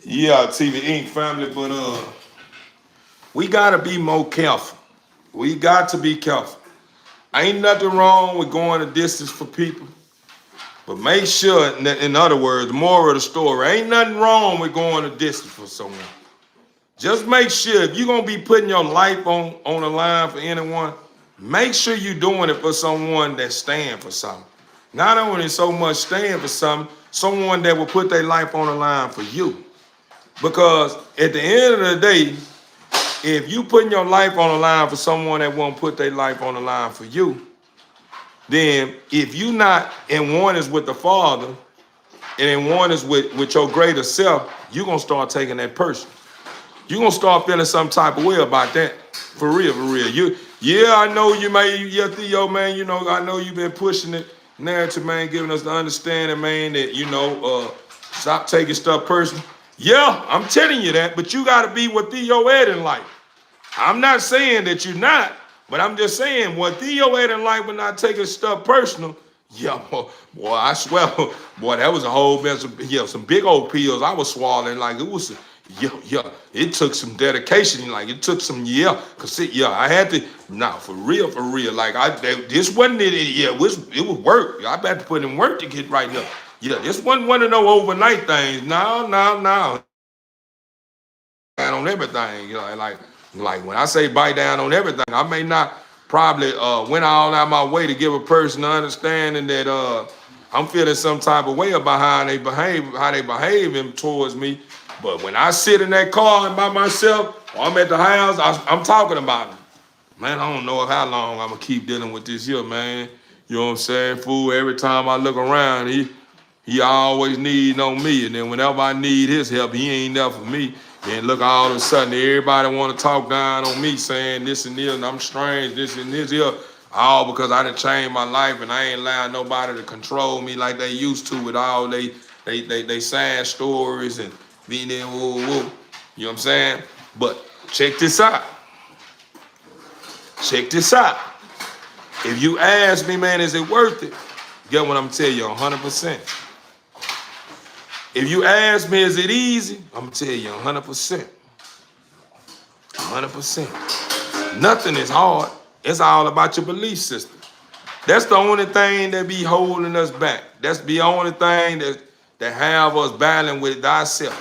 Yeah, TV Inc. family, but we gotta be more careful. We got to be careful. Ain't nothing wrong with going a distance for people, but make sure, in other words, the moral of the story, ain't nothing wrong with going a distance for someone. Just make sure if you're gonna be putting your life on the line for anyone, make sure you're doing it for someone that stand for something. Not only so much stand for something, someone that will put their life on the line for you. Because at the end of the day, if you putting your life on the line for someone that won't put their life on the line for you, then if you not in one is with the Father and in one is with your greater self, you're going to start taking that person. You're going to start feeling some type of way about that. For real, for real. I know you may, Theo, man, I know you've been pushing it narrative, man, giving us the understanding, man, that, stop taking stuff personal. Yeah, I'm telling you that, but you got to be what Theo at in life. I'm not saying that you're not, but I'm just saying what Theo at in life when not taking stuff personal, Yeah, boy, I swear, boy, that was a whole bunch of, yeah, some big old pills I was swallowing. Like it was, yeah, it took some dedication. Like it took some, cause I had to, nah, for real, like this wasn't it, yeah, it was work. I had to put in work to get right now. Yeah, this wasn't one of no overnight things. No. Down on everything, like when I say bite down on everything, I may not probably went all out my way to give a person an understanding that I'm feeling some type of way about how they behaving towards me. But when I sit in that car and by myself, or I'm at the house, I'm talking about it. Man, I don't know how long I'm gonna keep dealing with this here, man. You know what I'm saying? Fool, every time I look around, he always need on me. And then whenever I need his help, he ain't there for me. Then look, all of a sudden, everybody want to talk down on me, saying this and this, and I'm strange, this and this here. All because I done changed my life and I ain't allowed nobody to control me like they used to with all they sad stories and being there, woo. You know what I'm saying? But check this out. Check this out. If you ask me, man, is it worth it? Get what I'm telling you, 100%. If you ask me, is it easy? I'm gonna tell you, 100%. 100%. Nothing is hard. It's all about your belief system. That's the only thing that be holding us back. That's the only thing that have us battling with ourselves.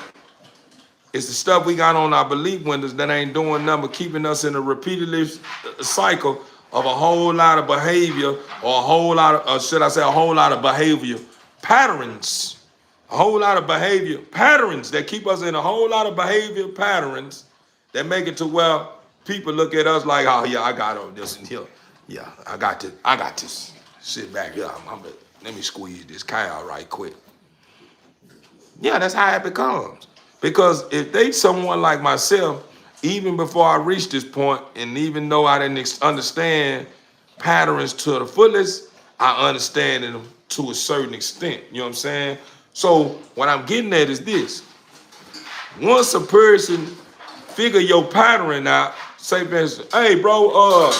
It's the stuff we got on our belief windows that ain't doing nothing but keeping us in a repeated cycle of a whole lot of behavior, or a whole lot of, should I say, a whole lot of behavior patterns. A whole lot of behavior patterns that keep us in a whole lot of behavior patterns that make it to where people look at us like, oh yeah, I got all this and here. Yeah, I got this. Sit back here. Let me squeeze this cow right quick. Yeah, that's how it becomes. Because if they someone like myself, even before I reached this point, and even though I didn't understand patterns to the fullest, I understand them to a certain extent. You know what I'm saying? So what I'm getting at is this. Once a person figure your pattern out, say, hey, bro,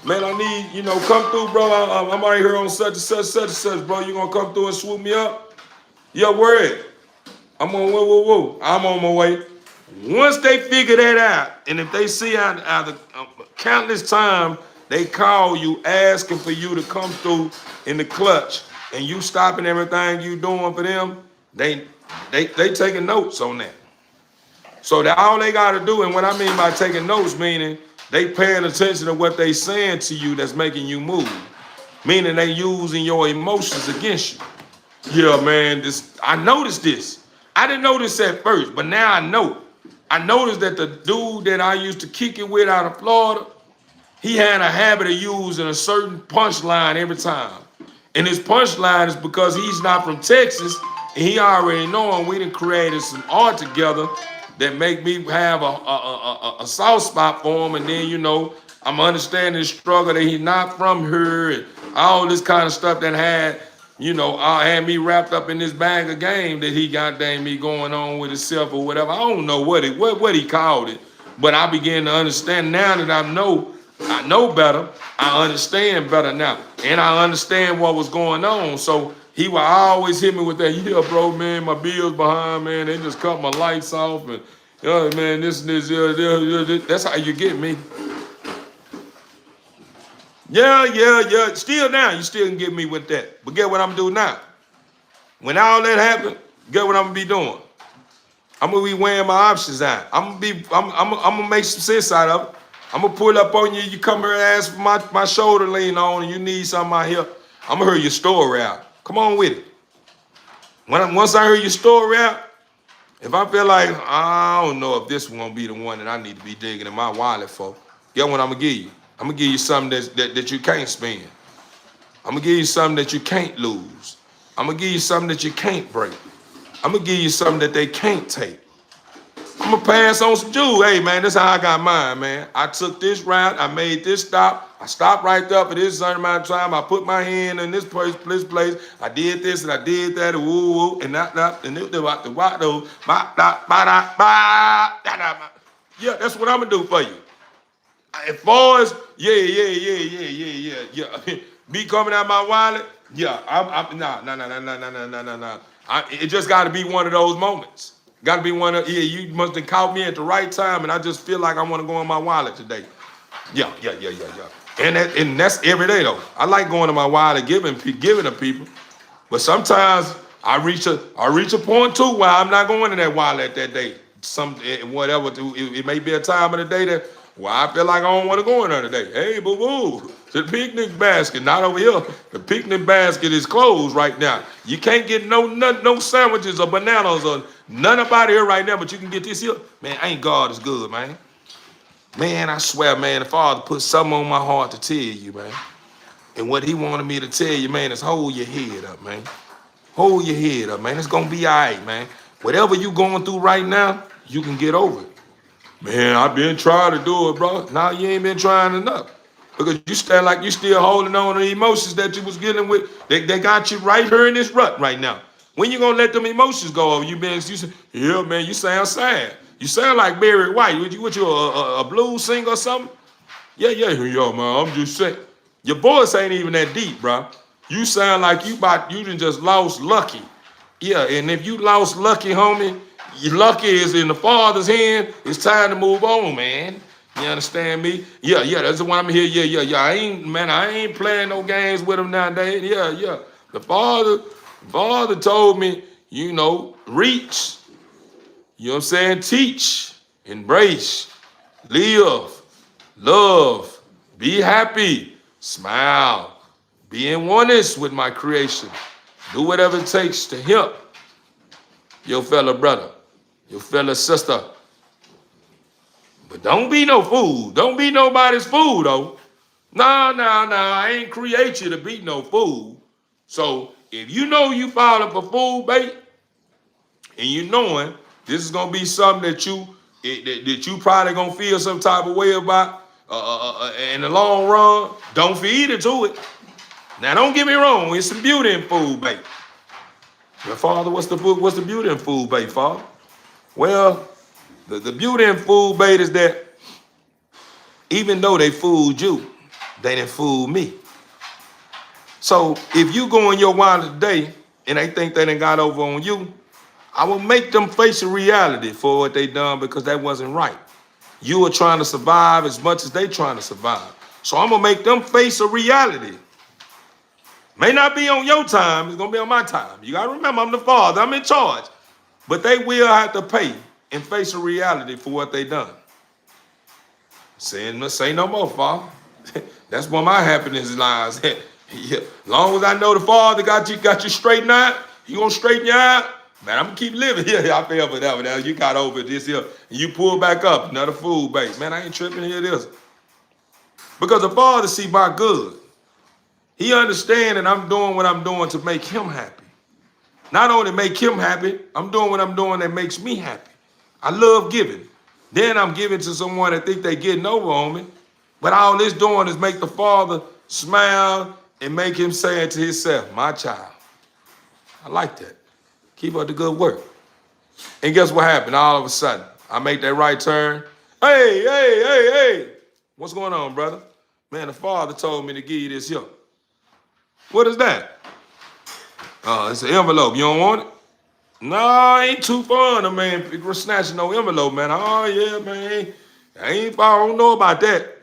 man, I need, come through, bro. I'm right here on such and such, bro. You gonna come through and swoop me up? Yeah, word. I'm on, whoa. I'm on my way. Once they figure that out, and if they see out the countless time they call you asking for you to come through in the clutch, and you stopping everything you doing for them, they taking notes on that. So that all they got to do, and what I mean by taking notes, meaning they paying attention to what they saying to you that's making you move, meaning they using your emotions against you. Yeah, man, I noticed this. I didn't know this at first, but now I know. I noticed that the dude that I used to kick it with out of Florida, he had a habit of using a certain punchline every time. And his punchline is because he's not from Texas, and he already knowing we done created some art together that make me have a soft spot for him. And then, I'm understanding the struggle that he's not from here and all this kind of stuff that had me wrapped up in this bag of game that he got me going on with himself or whatever. I don't know what he called it, but I began to understand now that I know better. I understand better now, and I understand what was going on. So he would always hit me with that, yeah, bro, man, my bill's behind, man. They just cut my lights off, and man, this. That's how you get me. Yeah. Still now, you still can get me with that. But get what I'm doing now. When all that happened, get what I'm gonna be doing. I'm gonna be weighing my options out. I'm gonna make some sense out of it. I'm gonna pull up on you. You come here and ask for my shoulder lean on, and you need something out here. I'm gonna hear your story out. Come on with it. Once I hear your story out, if I feel like I don't know if this one gonna be the one that I need to be digging in my wallet for, get what I'm gonna give you. I'm gonna give you something that you can't spend. I'm gonna give you something that you can't lose. I'm gonna give you something that you can't break. I'm gonna give you something that they can't take. I'm gonna pass on some jewels. Hey man, that's how I got mine, man. I took this route, I made this stop. I stopped right there for this certain amount of time. I put my hand in this place. I did this and I did that, and woo, and that, and it about the what though. Yeah, that's what I'm gonna do for you. As far as yeah. Me coming out my wallet, yeah, nah. It just got to be one of those moments. Got to be one of, yeah, you must have caught me at the right time, and I just feel like I want to go in my wallet today. Yeah. And that's every day though. I like going to my wallet, giving to people, but sometimes I reach a point too where I'm not going to that wallet that day. Whatever. It may be a time of the day that I feel like I don't want to go in there today. Hey, boo boo, to the picnic basket, not over here. The picnic basket is closed right now. You can't get no sandwiches or bananas or none about here right now, but you can get this here. Man, ain't God is good, man. Man, I swear, man, the Father put something on my heart to tell you, man. And what he wanted me to tell you, man, is hold your head up, man. Hold your head up, man. It's going to be all right, man. Whatever you going through right now, you can get over it. Man, I've been trying to do it, bro. Now you ain't been trying enough. Because you stand like you still holding on to the emotions that you was dealing with. They got you right here in this rut right now. When you going to let them emotions go over? You say, yeah, man, you sound sad. You sound like Barry White. What you a blues singer or something? Yeah, man. I'm just saying. Your voice ain't even that deep, bro. You sound like you done just lost Lucky. Yeah, and if you lost Lucky, homie, your Lucky is in the Father's hand. It's time to move on, man. You understand me? Yeah, that's the one I'm here. Yeah. I ain't playing no games with him nowadays. Yeah. The Father told me, reach. You know what I'm saying? Teach, embrace, live, love, be happy, smile, be in oneness with my creation. Do whatever it takes to help your fellow brother, your fellow sister. But don't be no fool. Don't be nobody's fool, though. No, I ain't create you to be no fool. So if you know you falling for fool bait, and you knowing this is gonna be something that you probably gonna feel some type of way about in the long run, don't feed it to it. Now don't get me wrong, it's some beauty in food bait. Well, Father, what's the beauty in food bait, Father? Well, the beauty in food bait is that even though they fooled you, they didn't fool me. So if you go in your wallet today and they think they done got over on you, I will make them face a reality for what they done because that wasn't right. You are trying to survive as much as they trying to survive. So I'm going to make them face a reality. May not be on your time. It's going to be on my time. You got to remember, I'm the Father. I'm in charge. But they will have to pay and face a reality for what they done. Say no more, Father. That's where my happiness lies. Yeah. As long as I know the Father got you straightened out, you going to straighten you out. Man, I'm going to keep living. Yeah, I fell for that one. Now you got over this here. And you pull back up. Another food base. Man, I ain't tripping here. This. Because the Father see my good. He understands that I'm doing what I'm doing to make him happy. Not only make him happy, I'm doing what I'm doing that makes me happy. I love giving. Then I'm giving to someone that think they getting over on me. But all this doing is make the Father smile and make him say it to himself, my child. I like that. Keep up the good work. And guess what happened? All of a sudden, I make that right turn. Hey. What's going on, brother? Man, the Father told me to give you this here. What is that? It's an envelope. You don't want it? No, ain't too fun, man. We're snatching no envelope, man. Oh, yeah, man. I don't know about that.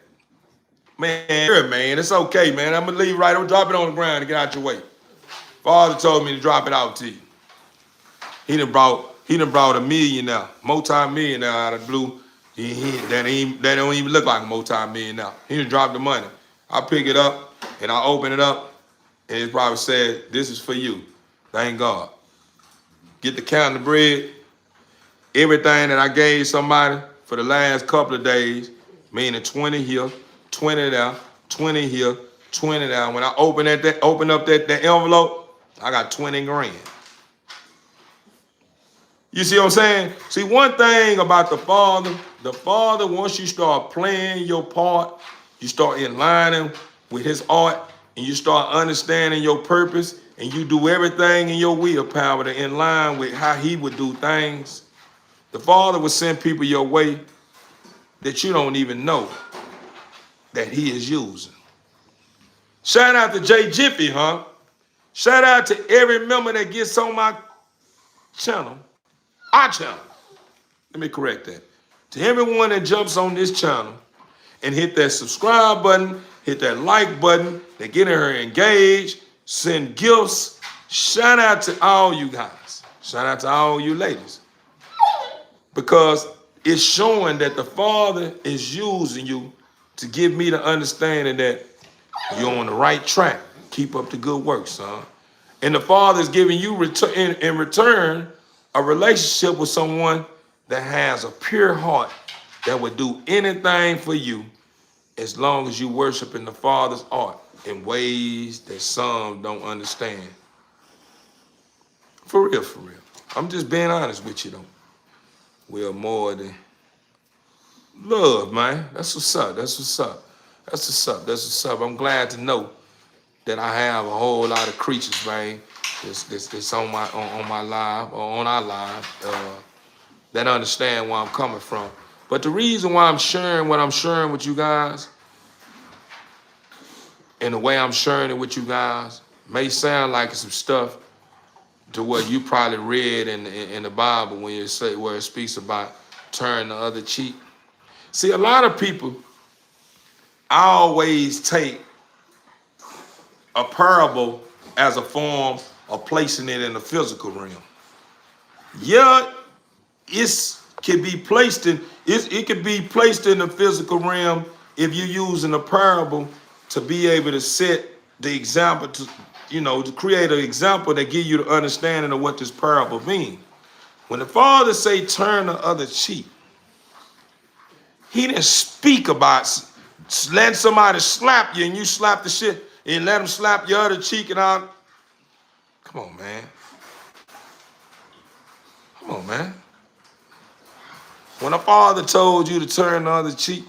Man, it's okay, man. I'm going to leave right. I'm drop it on the ground and get out your way. Father told me to drop it out to you. He done brought a millionaire, multi-millionaire out of the blue. That don't even look like a multi-millionaire. He done dropped the money. I pick it up and I open it up and it probably said, this is for you. Thank God. Get the count of bread. Everything that I gave somebody for the last couple of days, meaning 20 here, 20 there, 20 here, 20 there. When I open up that envelope, I got 20 grand. You see what I'm saying? See, one thing about the Father, once you start playing your part, you start aligning with his art, and you start understanding your purpose, and you do everything in your willpower to in line with how he would do things, the Father will send people your way that you don't even know that he is using. Shout out to Jay Jiffy, huh? Shout out to every member that gets on my channel. Our channel. Let me correct that. To everyone that jumps on this channel and hit that subscribe button, hit that like button, they get her engaged, send gifts. Shout out to all you guys. Shout out to all you ladies. Because it's showing that the Father is using you to give me the understanding that you're on the right track. Keep up the good work, son. And the Father is giving you in return a relationship with someone that has a pure heart that would do anything for you as long as you worship in the Father's art in ways that some don't understand. For real, for real. I'm just being honest with you, though. We're more than love, man. That's what's up. That's what's up. That's what's up. That's what's up. I'm glad to know that I have a whole lot of creatures, man, that's on my live or on our live that understand where I'm coming from. But the reason why I'm sharing what I'm sharing with you guys and the way I'm sharing it with you guys may sound like some stuff to what you probably read in the Bible when you say where it speaks about turn the other cheek. See, a lot of people always take a parable as a form of placing it in the physical realm. Yeah, it can be placed in the physical realm if you're using a parable to be able to set the example to create an example that give you the understanding of what this parable means. When the Father say turn the other cheek, he didn't speak about letting somebody slap you and you slap the shit and let them slap your other cheek and all. Come on, man. Come on, man. When the Father told you to turn the other cheek,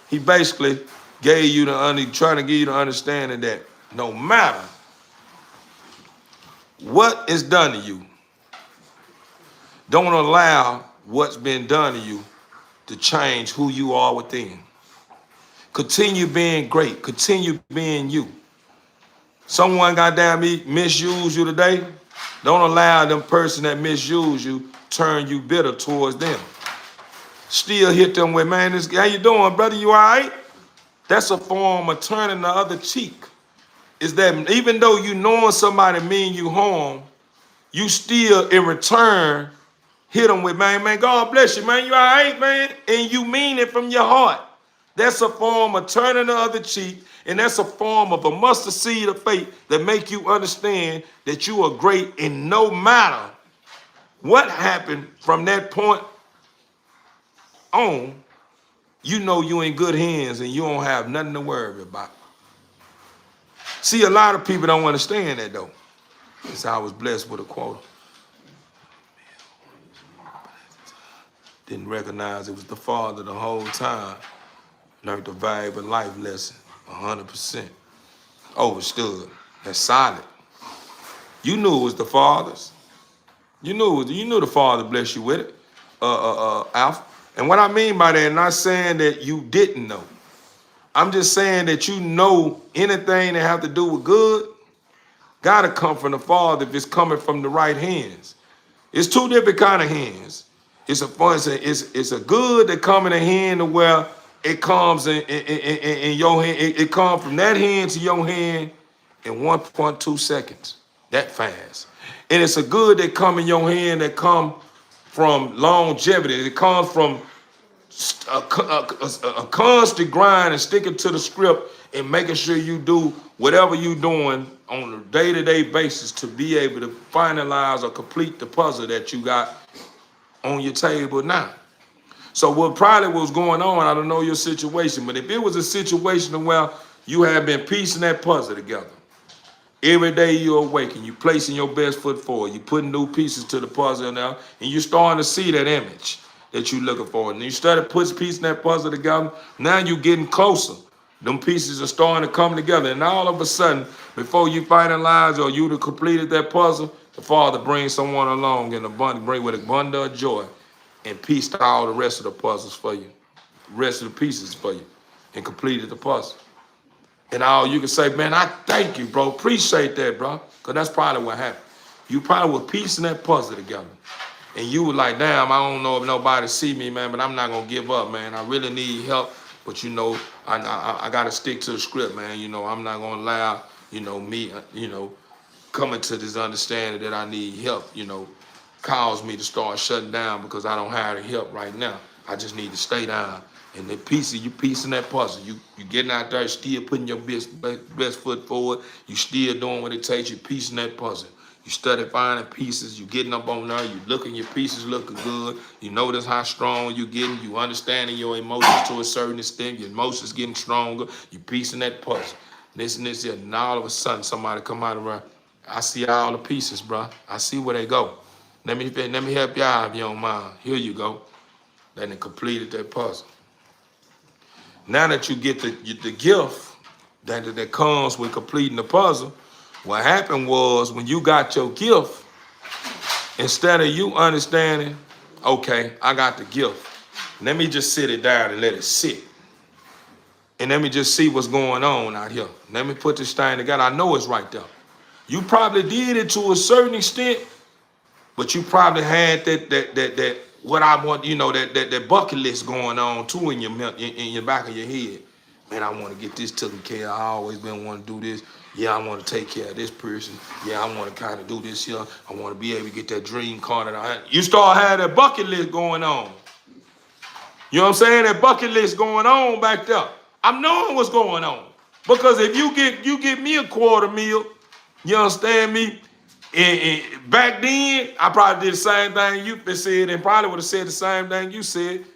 he basically trying to give you the understanding that no matter what is done to you, don't allow what's been done to you to change who you are within. Continue being great. Continue being you. Someone goddamn misuse you today. Don't allow them person that misuse you turn you bitter towards them. Still hit them with, man, how you doing, brother? You all right? That's a form of turning the other cheek. Is that even though you knowing somebody mean you harm, you still in return hit them with, man, God bless you, man. You all right, man? And you mean it from your heart. That's a form of turning the other cheek, and that's a form of a mustard seed of faith that make you understand that you are great, and no matter what happened from that point on, you know you in good hands and you don't have nothing to worry about. See, a lot of people don't understand that, though. Because I was blessed with a quota. Didn't recognize it was the Father the whole time. Learned the valuable life lesson, 100%. Overstood. That's solid. You knew it was the Father's. You knew the Father blessed you with it, Alpha. And what I mean by that, not saying that you didn't know. I'm just saying that you know anything that have to do with good, gotta come from the Father if it's coming from the right hands. It's two different kind of hands. It's a good that come in a hand to where it comes in your hand. It comes from that hand to your hand in 1.2 seconds. That fast. And it's a good that come in your hand that come from longevity. It comes from a constant grind and sticking to the script and making sure you do whatever you're doing on a day-to-day basis to be able to finalize or complete the puzzle that you got on your table now. So what probably was going on, I don't know your situation, but if it was a situation where you have been piecing that puzzle together, every day you're awake and you're placing your best foot forward, you're putting new pieces to the puzzle now, and you're starting to see that image that you're looking for. And you started piecing that puzzle together, now you're getting closer. Them pieces are starting to come together. And all of a sudden, before you finalize or you have completed that puzzle, the Father brings someone along in bring with a bundle of joy and pieced all the rest of the puzzles for you, rest of the pieces for you, and completed the puzzle. And all you can say, man, I thank you, bro. Appreciate that, bro. Because that's probably what happened. You probably were piecing that puzzle together. And you were like, damn, I don't know if nobody see me, man, but I'm not going to give up, man. I really need help. But, you know, I got to stick to the script, man. You know, I'm not going to allow, you know, me, you know, coming to this understanding that I need help, you know, cause me to start shutting down because I don't have the help right now. I just need to stay down. And the you piecing that puzzle. You getting out there, still putting your best foot forward. You still doing what it takes. You piecing that puzzle. You study finding pieces. You getting up on there. You looking your pieces looking good. You notice how strong you getting. You understanding your emotions to a certain extent. Your emotions getting stronger. You piecing that puzzle. This and this, and all of a sudden somebody come out around. I see all the pieces, bro. I see where they go. Let me help you out if you don't mind. Here you go. Then they completed that puzzle. Now that you get the gift that comes with completing the puzzle, what happened was when you got your gift, instead of you understanding, okay, I got the gift. Let me just sit it down and let it sit. And let me just see what's going on out here. Let me put this thing together. I know it's right there. You probably did it to a certain extent, but you probably had that what I want, you know, that bucket list going on too in your back of your head. Man, I want to get this taken care of. I always been wanting to do this. Yeah, I want to take care of this person. Yeah, I want to kind of do this here. I want to be able to get that dream car that I had. You start having that bucket list going on. You know what I'm saying? That bucket list going on back there. I'm knowing what's going on. Because if you get me a $250,000, you understand me? And back then, I probably did the same thing you said, and probably would have said the same thing you said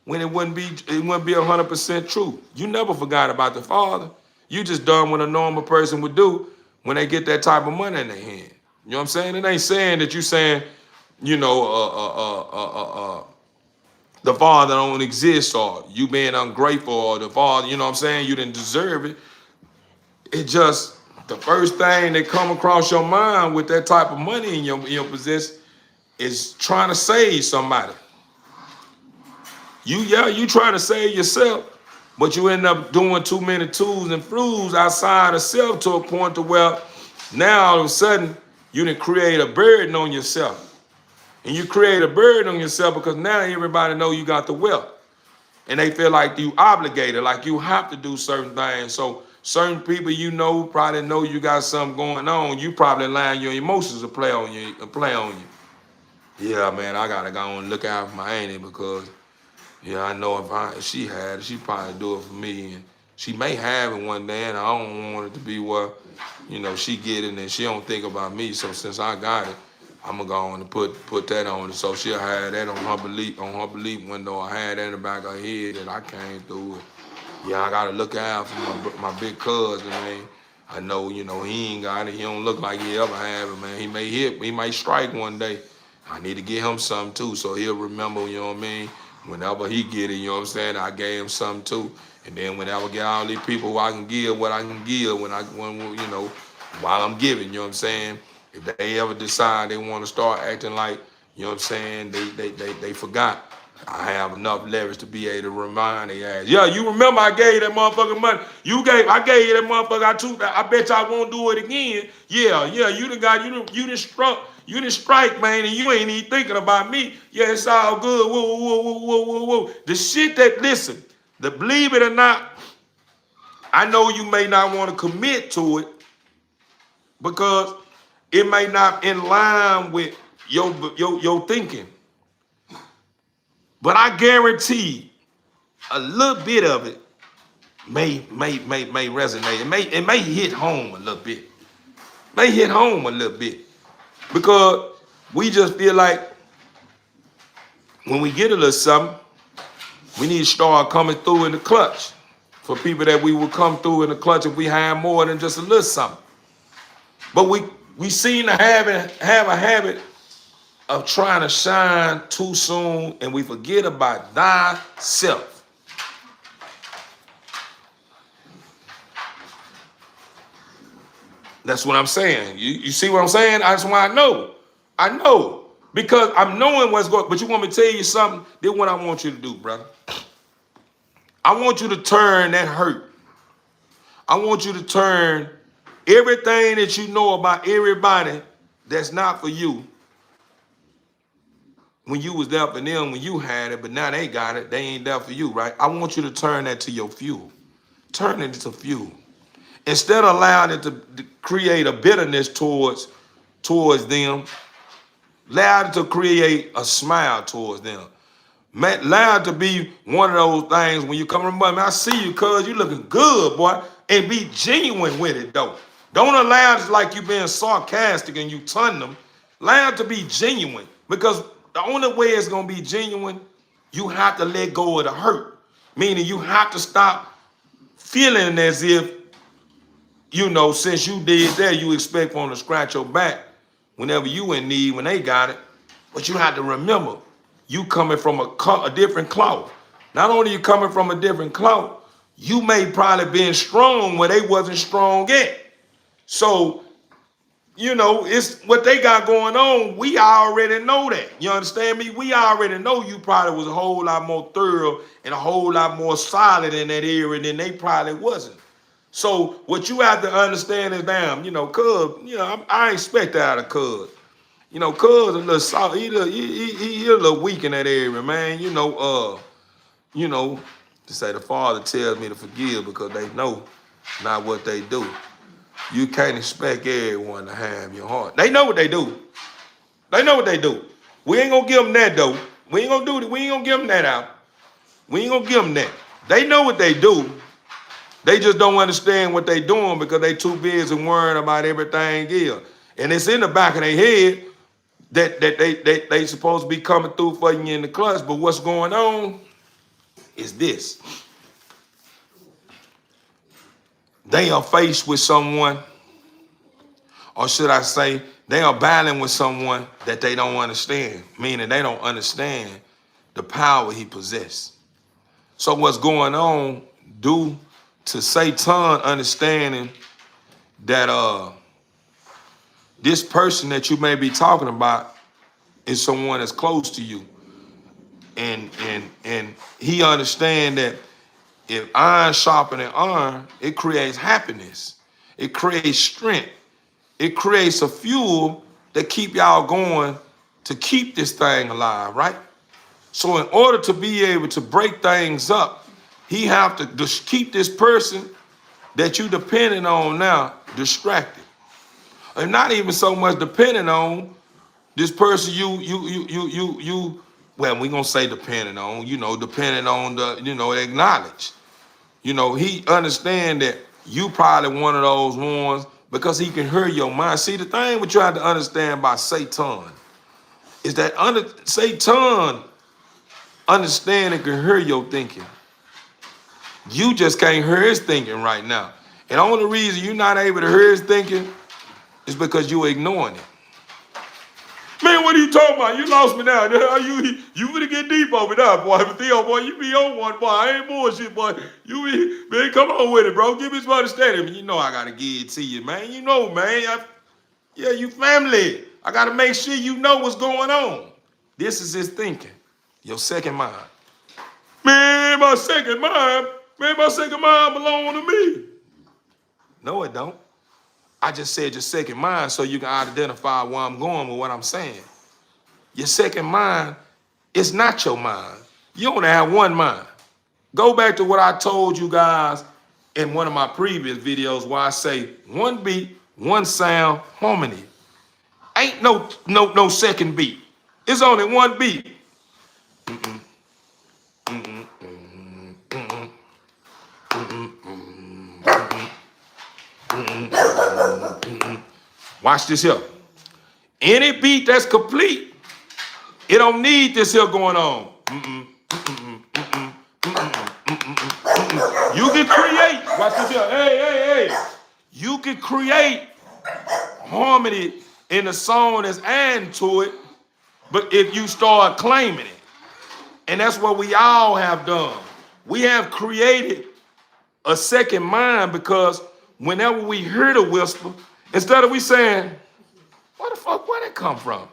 when it wouldn't be 100% true. You never forgot about the Father. You just done what a normal person would do when they get that type of money in their hand. You know what I'm saying? It ain't saying that you saying, you know, the Father don't exist, or you being ungrateful, or the Father, you know what I'm saying, you didn't deserve it. It just, the first thing that come across your mind with that type of money in your possession is trying to save somebody. You trying to save yourself, but you end up doing too many tools and flus outside of self to a point to where now all of a sudden you done create a burden on yourself. And you create a burden on yourself because now everybody know you got the wealth. And they feel like you obligated, like you have to do certain things. So certain people you know probably know you got something going on. You probably allowing your emotions to play on you. Yeah, man, I gotta go and look out for my auntie because, yeah, I know if she had it, she probably do it for me. And she may have it one day, and I don't want it to be where, you know, she get it and she don't think about me. So since I got it, I'm gonna go on and put that on it. So she'll have that on her belief window. I had that in the back of her head that I came through it. Yeah, I gotta look out for my big cousin, man. I know, you know, he ain't got it. He don't look like he ever have it, man. He might strike one day. I need to get him something too, so he'll remember, you know what I mean? Whenever he get it, you know what I'm saying? I gave him something too. And then whenever I get all these people who I can give what I can give when you know, while I'm giving, you know what I'm saying? If they ever decide they want to start acting like, you know what I'm saying, they forgot. I have enough leverage to be able to remind their ass. Yeah, you remember I gave you that motherfucking money. I gave you that motherfucker. I bet y'all won't do it again. Yeah, you done strike, man, and you ain't even thinking about me. Yeah, it's all good. Whoa. The shit that, listen, believe it or not, I know you may not want to commit to it because it may not in line with your thinking. But I guarantee a little bit of it may resonate. It may hit home a little bit. Because we just feel like when we get a little something, we need to start coming through in the clutch. For people that we will come through in the clutch if we have more than just a little something. But we seem to have a habit of trying to shine too soon, and we forget about thyself. That's what I'm saying. You see what I'm saying? That's why I know. Because I'm knowing what's going on. But you want me to tell you something? This is what I want you to do, brother. I want you to turn that hurt. I want you to turn everything that you know about everybody that's not for you when you was there for them, when you had it, but now they got it, they ain't there for you, right? I want you to turn that to your fuel. Turn it into fuel. Instead of allowing it to create a bitterness towards them, allow it to create a smile towards them. Allow it to be one of those things when you come from money. I see you, cuz you looking good, boy, and be genuine with it, though. Don't allow it like you being sarcastic and you ton them. Allow it to be genuine, because the only way it's gonna be genuine, you have to let go of the hurt. Meaning you have to stop feeling as if, you know, since you did that, you expect for them to scratch your back whenever you in need, when they got it. But you have to remember, you coming from a different cloth. Not only you coming from a different cloth, you may probably been strong where they wasn't strong at. So, you know, it's what they got going on. We already know that. You understand me? We already know you probably was a whole lot more thorough and a whole lot more solid in that area than they probably wasn't. So what you have to understand is, damn, you know, cuz, you know, I expect that out of cuz. You know, cuz a little soft, he a little weak in that area, man. You know, to say the Father tells me to forgive because they know not what they do. You can't expect everyone to have your heart. They know what they do. They know what they do. We ain't gonna give them that though. We ain't gonna do that. We ain't gonna give them that out. We ain't gonna give them that. They know what they do. They just don't understand what they doing because they too busy worrying about everything else. And it's in the back of their head that they supposed to be coming through for you in the clutch. But what's going on is this. They are faced with someone, or should I say, they are battling with someone that they don't understand, meaning they don't understand the power he possesses. So what's going on due to Satan understanding that this person that you may be talking about is someone that's close to you. And he understands that if iron sharpening iron, it creates happiness. It creates strength. It creates a fuel that keep y'all going to keep this thing alive, right? So in order to be able to break things up, he have to just keep this person that you depending on now distracted. And not even so much depending on this person well, we gonna say depending on, depending on the, acknowledge. He understand that you probably one of those ones because he can hear your mind. See, the thing we try to understand about Satan is that Satan understand and can hear your thinking. You just can't hear his thinking right now. And the only reason you're not able to hear his thinking is because you're ignoring it. Man, what are you talking about? You lost me now. You really get deep over there, boy. But Theo, boy, you be on one, boy. I ain't bullshit, boy. Man, come on with it, bro. Give me some understanding. You know I gotta give it to you, man. You know, man. You family. I gotta make sure you know what's going on. This is his thinking. Your second mind. Man, my second mind belong to me. No, it don't. I just said your second mind so you can identify where I'm going with what I'm saying. Your second mind is not your mind. You only have one mind. Go back to what I told you guys in one of my previous videos where I say one beat, one sound, harmony. Ain't no second beat. It's only one beat. Watch this here. Any beat that's complete, it don't need this here going on. You can create, watch this here, hey. You can create harmony in a song that's adding to it, but if you start claiming it, and that's what we all have done. We have created a second mind because whenever we hear the whisper, instead of we saying, where did that come from?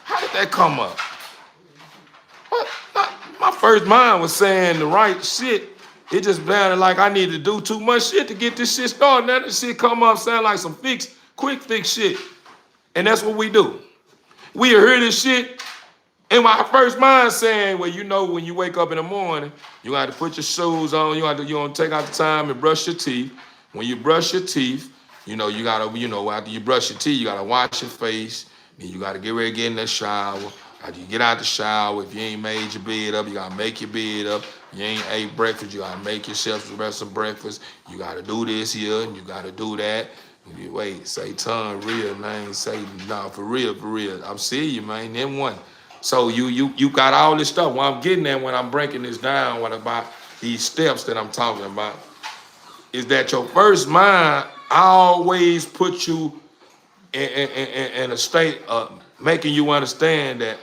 How did that come up? My first mind was saying the right shit, It just sounded like I need to do too much shit to get this shit started. Now this shit come up sound like some quick fix shit. And that's what we do. We hear this shit. In my first mind saying, well, you know, when you wake up in the morning, you got to put your shoes on. You don't take out the time and brush your teeth. When you brush your teeth, you know, you got to, you know, after you brush your teeth, you got to wash your face. Then you got to get ready to get in the shower. After you get out the shower, if you ain't made your bed up, you got to make your bed up. You ain't ate breakfast, you got to make yourself some breakfast. You got to do this here and you got to do that. Wait, say tongue real, man. Say, nah, for real, for real. I'm seeing you, man. Then one. So you got all this stuff. What I'm getting at when I'm breaking this down, what about these steps that I'm talking about, is that your first mind always puts you in a state of making you understand that,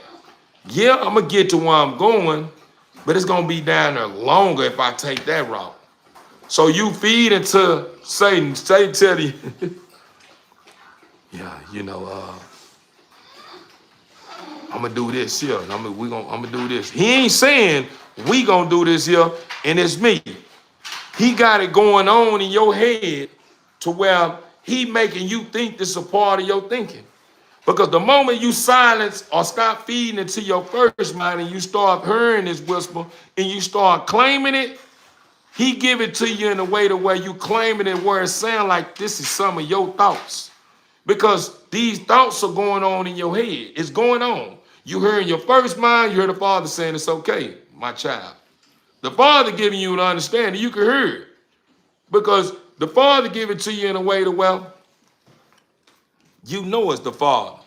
yeah, I'm going to get to where I'm going, but it's going to be down there longer if I take that route. So you feed into Satan. Satan tell you, yeah, you know, I'm gonna do this here, and I'm gonna do this. He ain't saying we gonna do this here, and it's me. He got it going on in your head to where he making you think this is a part of your thinking. Because the moment you silence or stop feeding into your first mind and you start hearing this whisper and you start claiming it, he give it to you in a way to where you claiming it where it sound like this is some of your thoughts. Because these thoughts are going on in your head. It's going on. You hear in your first mind, you hear the Father saying, it's okay, my child. The Father giving you an understanding, you can hear it. Because the Father give it to you in a way to, well, you know it's the Father.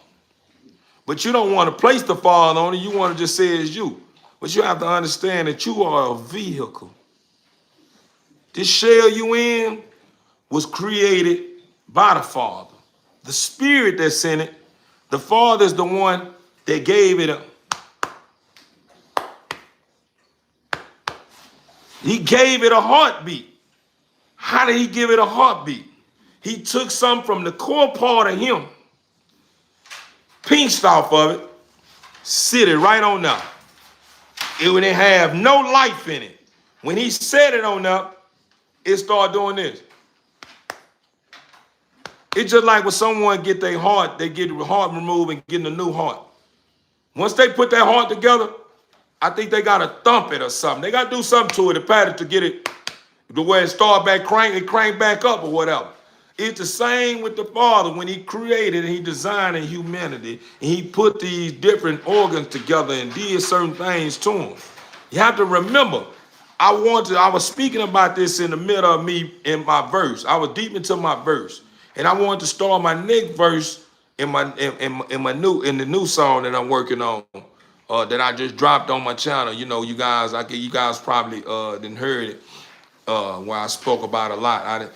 But you don't want to place the Father on it. You want to just say it's you. But you have to understand that you are a vehicle. This shell you in was created by the Father. The spirit that's in it, the Father is the one that gave it up. He gave it a heartbeat. How did he give it a heartbeat? He took some from the core part of him, pinched off of it, sit it right on up. It would have no life in it. When he set it on up, it started doing this. It's just like when someone get their heart, they get the heart removed and getting a new heart. Once they put that heart together, I think they got to thump it or something. They got to do something to it, the pattern to get it, the way it start back crank back up or whatever. It's the same with the Father when he created and he designed in humanity and he put these different organs together and did certain things to them. You have to remember, I was speaking about this in the middle of me in my verse. I was deep into my verse. And I wanted to start my next verse in the new song that I'm working on, that I just dropped on my channel. You know, you guys probably didn't heard it, where I spoke about a lot.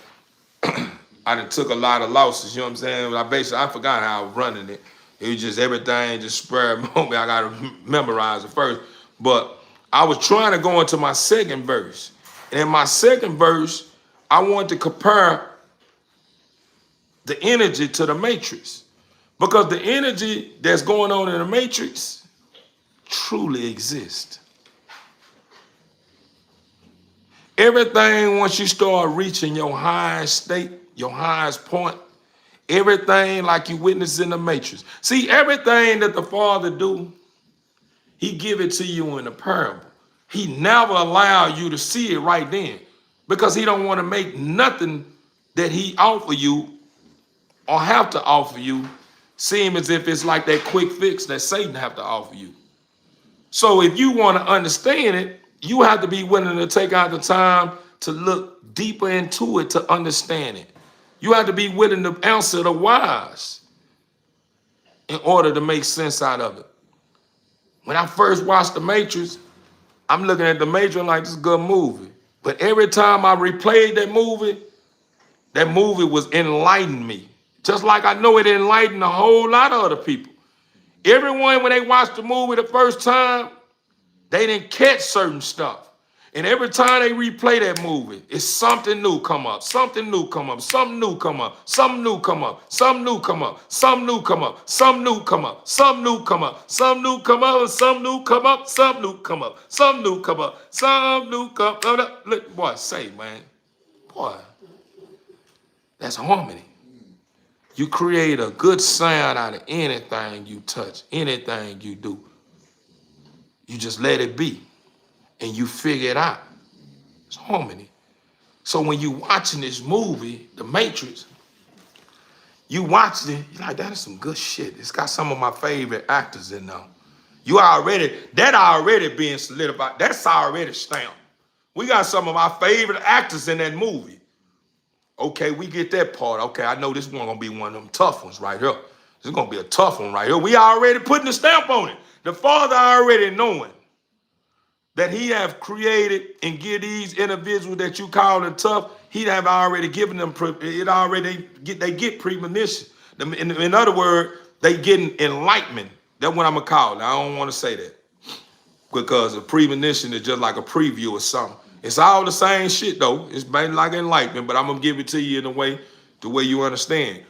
I done took a lot of losses. You know what I'm saying? I forgot how I was running it. It was just everything just spur moment. I got to memorize it first. But I was trying to go into my second verse, and in my second verse, I wanted to compare the energy to the matrix, because the energy that's going on in the matrix truly exists. Everything, once you start reaching your highest state, your highest point, everything like you witness in the matrix. See, everything that the Father do, he give it to you in a parable. He never allow you to see it right then, because he don't want to make nothing that he offer you or have to offer you seem as if it's like that quick fix that Satan have to offer you. So if you want to understand it, you have to be willing to take out the time to look deeper into it to understand it. You have to be willing to answer the whys in order to make sense out of it. When I first watched The Matrix, I'm looking at The Matrix like, this is a good movie. But every time I replayed that movie was enlightening me. Just like I know it enlightened a whole lot of other people. Everyone, when they watched the movie the first time, they didn't catch certain stuff. And every time they replay that movie, it's something new come up, something new come up, something new come up, something new come up, something new come up, something new come up, something new come up, something new come up, something new come up, something new come up, something new come up, something new come up, something new come up. Look, boy, say, man, boy, that's harmony. You create a good sound out of anything you touch, anything you do. You just let it be, and you figure it out. It's harmony. So when you watching this movie, The Matrix, you watching it, you're like, that is some good shit. It's got some of my favorite actors in there. That already being solidified. That's already stamped. We got some of my favorite actors in that movie. Okay, we get that part. Okay, I know this one gonna be one of them tough ones right here. This is gonna be a tough one right here. We already putting the stamp on it. The Father already knowing that he have created and give these individuals that you call them tough, he'd have already given them, they get premonition. In other words, they getting enlightenment. That's what I'm gonna call it. I don't want to say that because a premonition is just like a preview or something. It's all the same shit though. It's mainly like enlightenment, but I'm gonna give it to you in a way, the way you understand.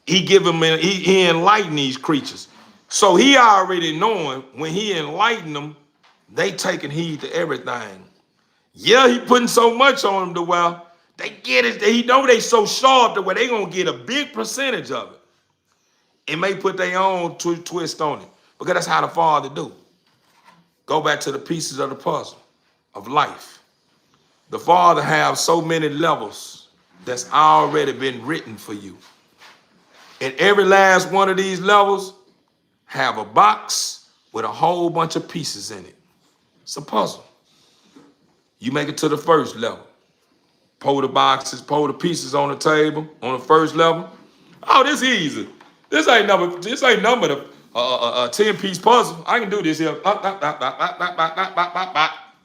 He enlightened these creatures. So he already knowing when he enlightened them, they taking heed to everything. Yeah, he putting so much on them to where they get it. He know they so sharp to where they gonna get a big percentage of it. It may put their own twist on it because that's how the Father do. Go back to the pieces of the puzzle of life. The Father have so many levels that's already been written for you. And every last one of these levels have a box with a whole bunch of pieces in it. It's a puzzle. You make it to the first level. Pull the boxes, pull the pieces on the table on the first level. Oh, this is easy. This ain't number the 10-piece puzzle. I can do this here.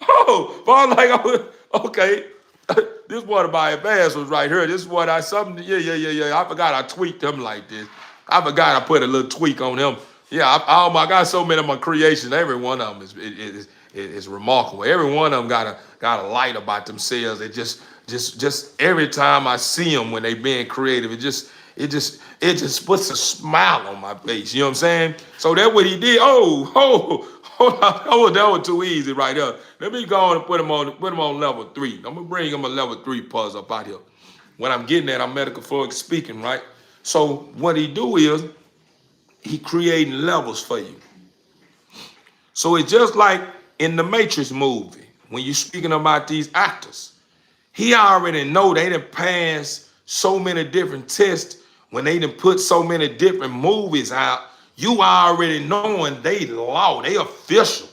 Oh, Father, like, okay. This one of my advance was right here. This is what I I forgot I tweaked them like this. I forgot I put a little tweak on them. Yeah, I got so many of my creations. Every one of them is remarkable. Every one of them got a light about themselves. It just every time I see them when they being creative, it just puts a smile on my face. You know what I'm saying? So that's what he did. That was too easy right there. Let me go on and put him on level 3. I'm gonna bring him a level 3 puzzle up out here. When I'm getting at, I'm metaphorically speaking, right? So what he do is he creating levels for you. So it's just like in the Matrix movie, when you're speaking about these actors, he already know they done passed so many different tests. When they done put so many different movies out, you already knowing they law, they official.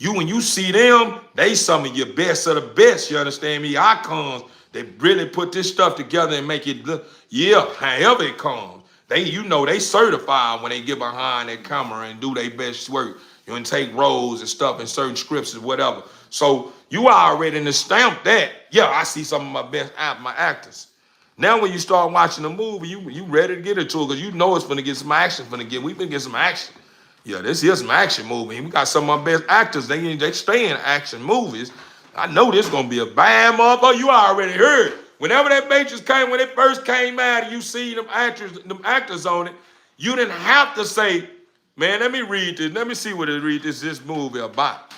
When you see them, they some of your best of the best, you understand me? Icons, they really put this stuff together and make it look, however it comes. They certified when they get behind that camera and do their best work. You can take roles and stuff in certain scripts or whatever. So you already in the stamp that, I see some of my best my actors. Now when you start watching the movie, you ready to get into it because you know it's finna get some action. We finna get some action. Yeah, this here's some action movie. We got some of my best actors. They stay in action movies. I know this gonna be a bad motherfucker. You already heard. Whenever that Matrix came, when it first came out, and you see them actors on it, you didn't have to say, man, let me read this. Let me see what this movie about.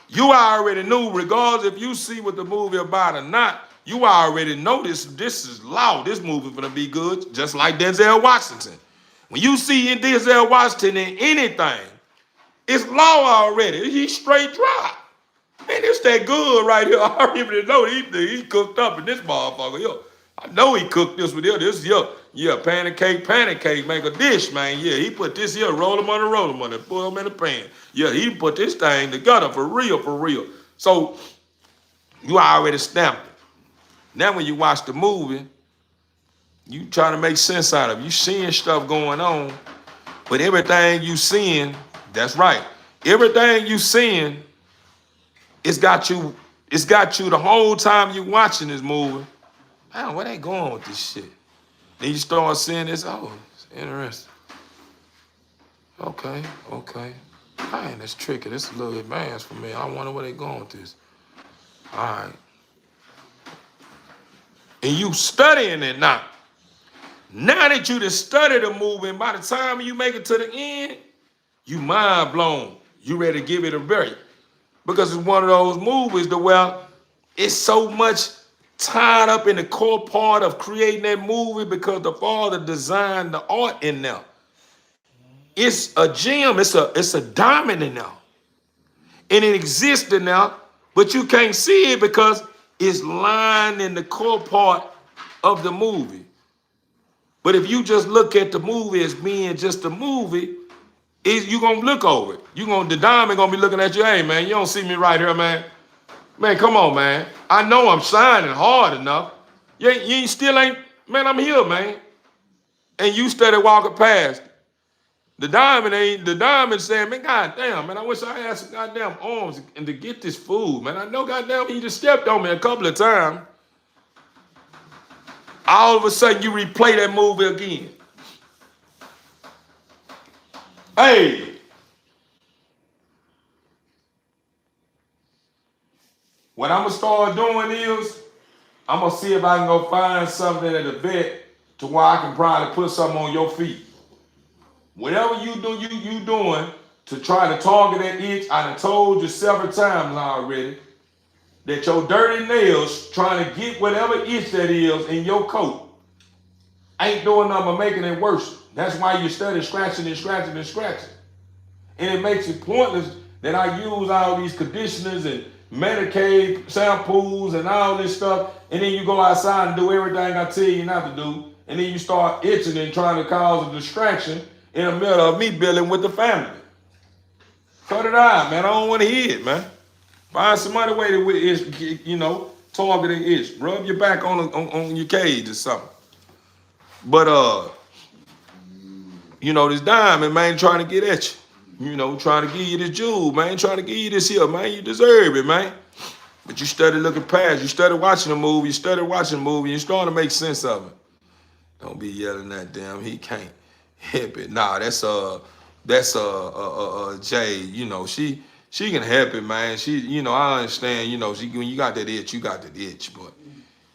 You already knew, regardless if you see what the movie about or not, you already know this is law. This movie gonna be good, just like Denzel Washington. When you see in Denzel Washington in anything, it's law already. He's straight dry. Man, it's that good right here. I already know he cooked up in this motherfucker. I know he cooked this with this. Pancake, make a dish, man. Yeah, he put this here, roll them on it, put them in the pan. Yeah, he put this thing together for real. So you already stamped it. Now when you watch the movie, you trying to make sense out of it. You seeing stuff going on, but everything you seeing, that's right. Everything you seeing, it's got you the whole time you watching this movie. Man, where they going with this shit? Then you start seeing this, it's interesting. Okay. Man, that's tricky. This is a little advanced for me. I wonder where they going with this. All right. And you studying it now. Now that you done studied the movie, and by the time you make it to the end, you mind blown. You ready to give it a break. Because it's one of those movies that, well, it's so much tied up in the core part of creating that movie because the father designed the art in there. It's a gem, it's a diamond in there. And it exists in there, but you can't see it because it's lying in the core part of the movie. But if you just look at the movie as being just a movie, you're gonna look over it. The diamond gonna be looking at you, hey man, you don't see me right here, man. Man, come on, man. I know I'm shining hard enough. You still ain't, man, I'm here, man. And you started walking past. The diamond saying, man, goddamn, man, I wish I had some goddamn arms and to get this food, man. I know goddamn he just stepped on me a couple of times. All of a sudden you replay that movie again. Hey. What I'm gonna start doing is, I'm gonna see if I can go find something at the vet to where I can probably put something on your feet. Whatever you do, you doing to try to target that itch. I done told you several times already that your dirty nails trying to get whatever itch that is in your coat ain't doing nothing but making it worse. That's why you study scratching and scratching and scratching. And it makes it pointless that I use all these conditioners and Medicaid shampoos and all this stuff, and then you go outside and do everything I tell you not to do, and then you start itching and trying to cause a distraction in the middle of me building with the family. Cut it out, man. I don't want to hear it, man. Find some other way to itch, targeting itch. Rub your back on your cage or something. But this diamond, man, trying to get at you. Trying to give you this jewel, man. Trying to give you this here, man. You deserve it, man. But you started looking past. You started watching the movie. You started watching the movie. You started to make sense of it. Don't be yelling at them. He can't help it. Nah, that's Jay. She can help it, man. I understand. When you got that itch, you got that itch. But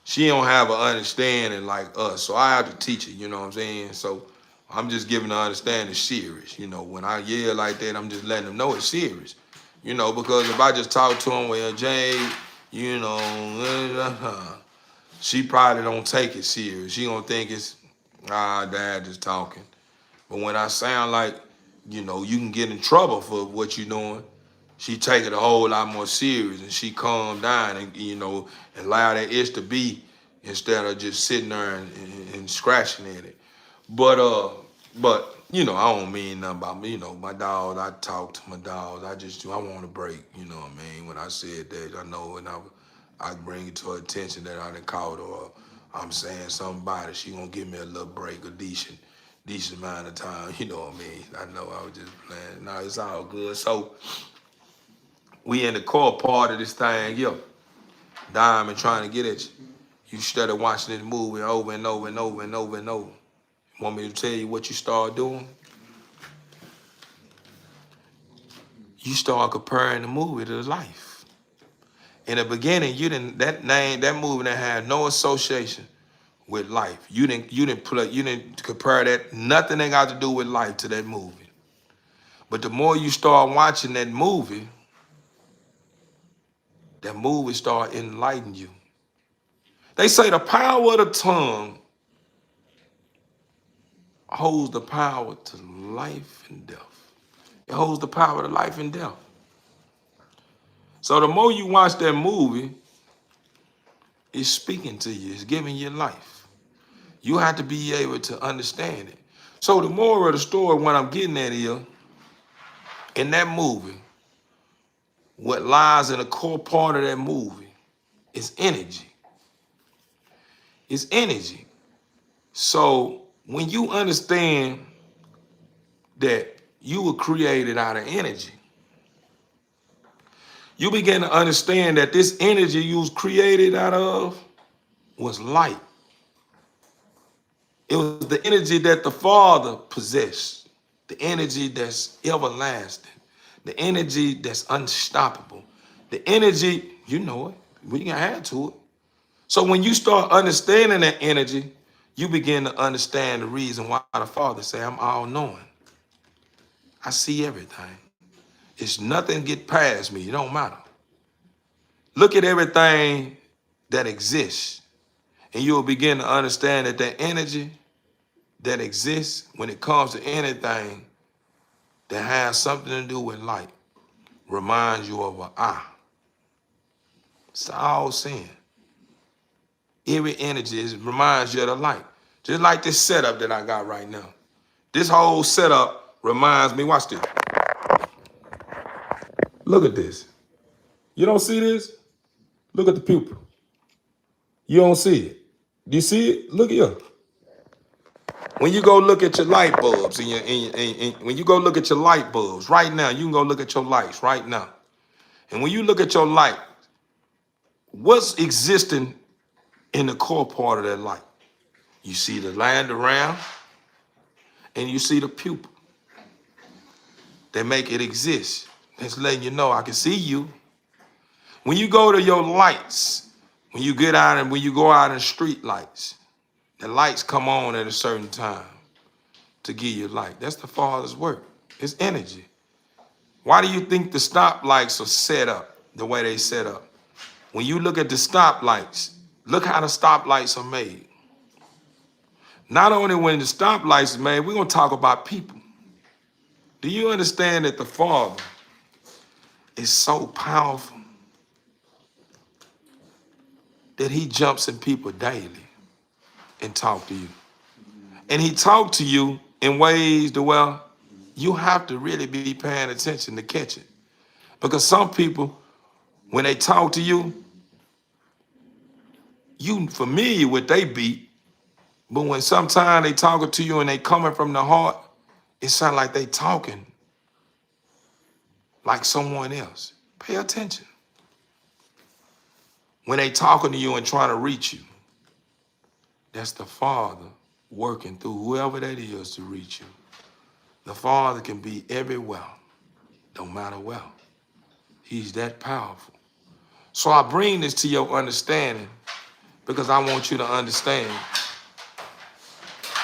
she don't have an understanding like us. So I have to teach her. You know what I'm saying? So I'm just giving her understanding it's serious. When I yell like that, I'm just letting them know it's serious. Because if I just talk to them, well, Jay, she probably don't take it serious. She gonna think it's, dad just talking. But when I sound like, you can get in trouble for what you're doing, she take it a whole lot more serious and she calm down and, allow that itch to be instead of just sitting there and scratching at it. But I don't mean nothing about me. My dogs, I talk to my dogs. I want a break, you know what I mean? When I said that, I know when I bring it to her attention that I done called her or I'm saying something about it, she gonna give me a little break, a decent amount of time, you know what I mean? I know I was just playing. No, it's all good. So we in the core part of this thing, Diamond trying to get at you. You started watching this movie over and over and over and over and over. Want me to tell you what you start doing? You start comparing the movie to life. In the beginning, that movie that had no association with life. You didn't compare that, nothing that got to do with life to that movie. But the more you start watching that movie start enlightening you. They say the power of the tongue holds the power to life and death. It holds the power to life and death. So the more you watch that movie, it's speaking to you. It's giving you life. You have to be able to understand it. So the moral of the story, what I'm getting at is, in that movie, what lies in the core part of that movie is energy. It's energy. So when you understand that you were created out of energy, you begin to understand that this energy you was created out of was light. It was the energy that the Father possessed, the energy that's everlasting, the energy that's unstoppable, the energy, you know it, We can add to it. So when you start understanding that energy, you begin to understand the reason why the Father say, I'm all-knowing. I see everything. It's nothing get past me. It don't matter. Look at everything that exists, and you'll begin to understand that that energy that exists when it comes to anything that has something to do with light reminds you of an eye. It's all seeing. Every energy reminds you of the light. Just like this setup that I got right now. This whole setup reminds me, watch this. Look at this. You don't see this? Look at the pupil. You don't see it. Do you see it? Look here. When you go look at your light bulbs, when you go look at your light bulbs right now, you can go look at your lights right now. And when you look at your light, what's existing in the core part of that light? You see the land around, and you see the pupil. They make it exist. It's letting you know I can see you. When you go to your lights, when you get out and when you go out in street lights, the lights come on at a certain time to give you light. That's the Father's work. It's energy. Why do you think the stoplights are set up the way they set up? When you look at the stoplights, look how the stoplights are made. Not only when the stoplights are made, we're going to talk about people. Do you understand that the Father is so powerful that he jumps in people daily and talk to you? And he talked to you in ways that, well, you have to really be paying attention to catch it. Because some people, when they talk to you, you familiar with they beat, but when sometimes they talking to you and they coming from the heart, it sounds like they talking like someone else. Pay attention. When they talking to you and trying to reach you, that's the Father working through whoever that is to reach you. The Father can be everywhere, no matter where. He's that powerful. So I bring this to your understanding because I want you to understand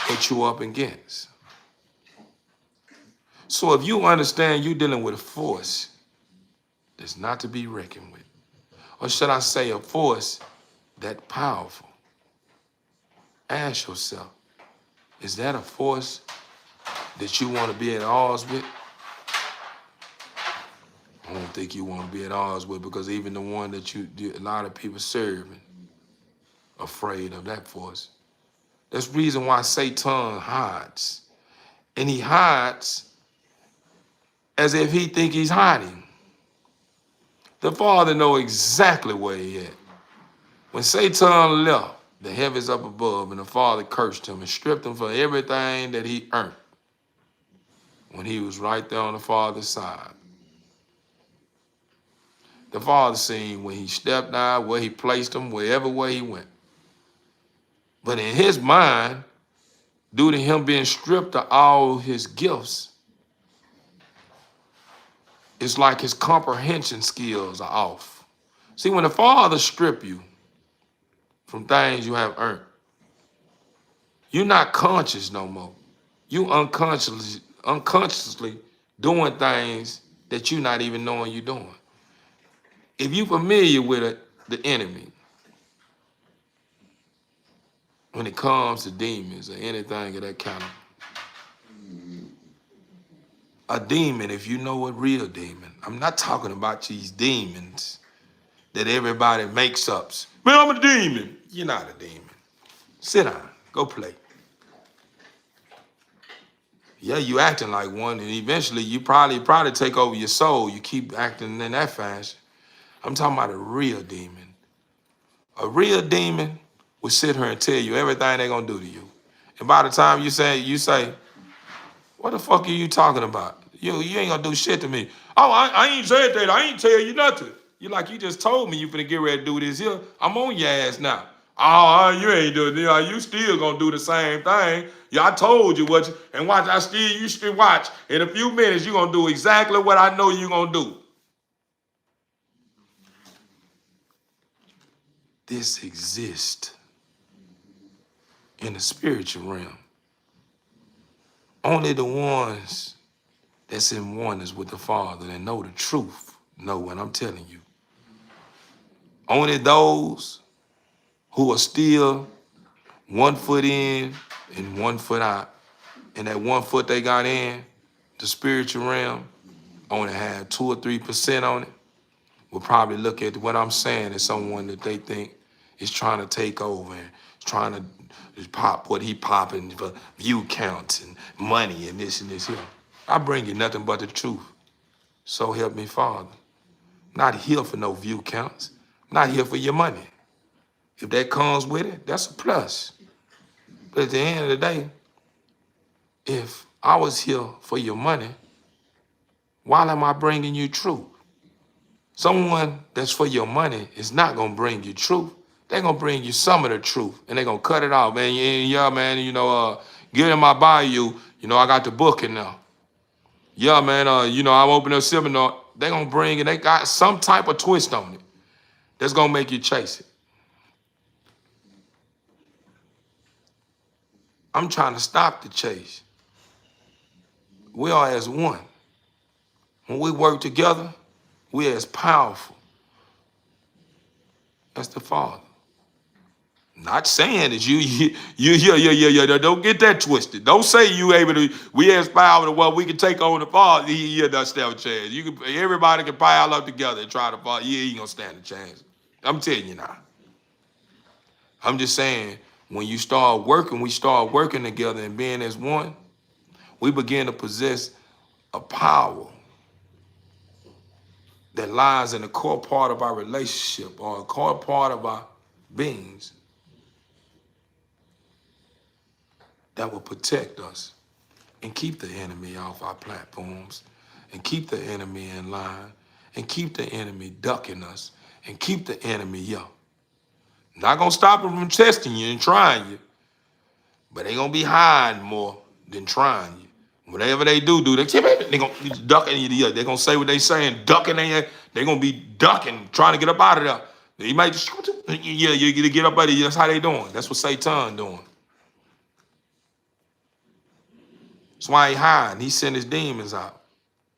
what you're up against. So if you understand you're dealing with a force that's not to be reckoned with, or should I say a force that powerful, ask yourself, is that a force that you want to be at odds with? I don't think you want to be at odds with, because even the one that a lot of people serving, afraid of that force. That's the reason why Satan hides. And he hides as if he think he's hiding. The Father know exactly where he at. When Satan left the heavens up above and the Father cursed him and stripped him for everything that he earned, when he was right there on the Father's side, the Father seen when he stepped out, where he placed him, wherever way he went. But in his mind, due to him being stripped of all his gifts, it's like his comprehension skills are off. See, when the Father strip you from things you have earned, you're not conscious no more. You unconsciously doing things that you're not even knowing you're doing. If you're familiar with it, the enemy, when it comes to demons or anything of that kind of, a demon, if you know a real demon, I'm not talking about these demons that everybody makes up. Man, I'm a demon. You're not a demon. Sit down. Go play. Yeah, you acting like one, and eventually you probably take over your soul. You keep acting in that fashion. I'm talking about a real demon. A real demon will sit here and tell you everything they're gonna do to you. And by the time you say, what the fuck are you talking about? You ain't gonna do shit to me. Oh, I ain't said that. I ain't tell you nothing. You like you just told me you finna get ready to do this here. I'm on your ass now. Oh, you ain't doing it. You still gonna do the same thing. Yeah, I told you what and watch, you still watch. In a few minutes, you gonna do exactly what I know you gonna do. this exists in the spiritual realm. Only the ones that's in oneness with the Father and know the truth know what I'm telling you. Only those who are still 1 foot in and 1 foot out, and that 1 foot they got in, the spiritual realm, only had 2 or 3% on it, will probably look at what I'm saying as someone that they think is trying to take over and trying to pop what he popping for view counts and money and this here. I bring you nothing but the truth. So help me, Father. Not here for no view counts. Not here for your money. If that comes with it, that's a plus. But at the end of the day, if I was here for your money, why am I bringing you truth? Someone that's for your money is not going to bring you truth. They're going to bring you some of the truth, and they're going to cut it off. Man, yeah, man, get in my bio, I got the book in there. Yeah, man, I'm opening a seminar. They're going to bring it. They got some type of twist on it that's going to make you chase it. I'm trying to stop the chase. We are as one. When we work together, we are as powerful as the Father. Not saying that you don't get that twisted. Don't say we as powerful, well, we can take on the Father. You don't stand a chance. Everybody can pile up together and try to fall. You ain't gonna stand a chance. I'm telling you now. I'm just saying, when we start working together and being as one, we begin to possess a power that lies in the core part of our relationship or a core part of our beings that will protect us and keep the enemy off our platforms and keep the enemy in line and keep the enemy ducking us and keep the enemy up. Not gonna stop them from testing you and trying you, but they gonna be hiding more than trying you. Whatever they do, they gonna be ducking you. They gonna say what they saying, ducking. They gonna be ducking, trying to get up out of there. You might just, you get up out of here. That's how they doing. That's what Satan doing. That's why he hiding. He sent his demons out.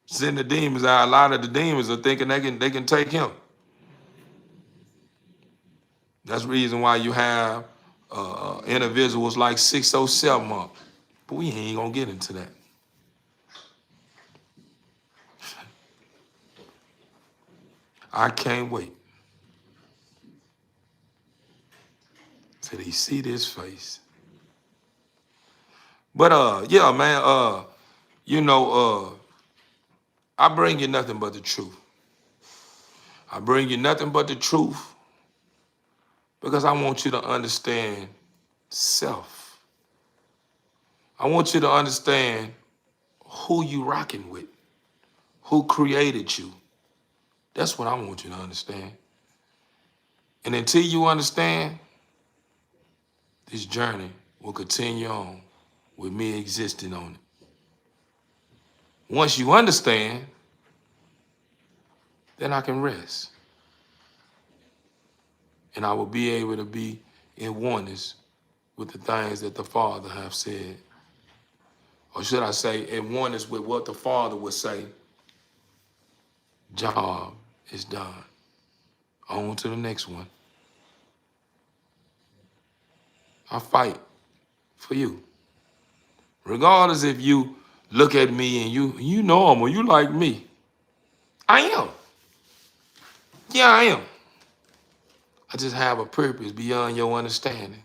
Send the demons out. A lot of the demons are thinking they can take him. That's the reason why you have individuals like 607 up. But we ain't gonna get into that. I can't wait till he see this face. But yeah, man, I bring you nothing but the truth. I bring you nothing but the truth because I want you to understand self. I want you to understand who you rocking with, who created you. That's what I want you to understand. And until you understand, this journey will continue on with me existing on it. Once you understand, then I can rest. And I will be able to be in oneness with the things that the Father have said. Or should I say, in oneness with what the Father would say, job is done. On to the next one. I fight for you. Regardless if you look at me and you normal, you like me. I am. Yeah, I am. I just have a purpose beyond your understanding.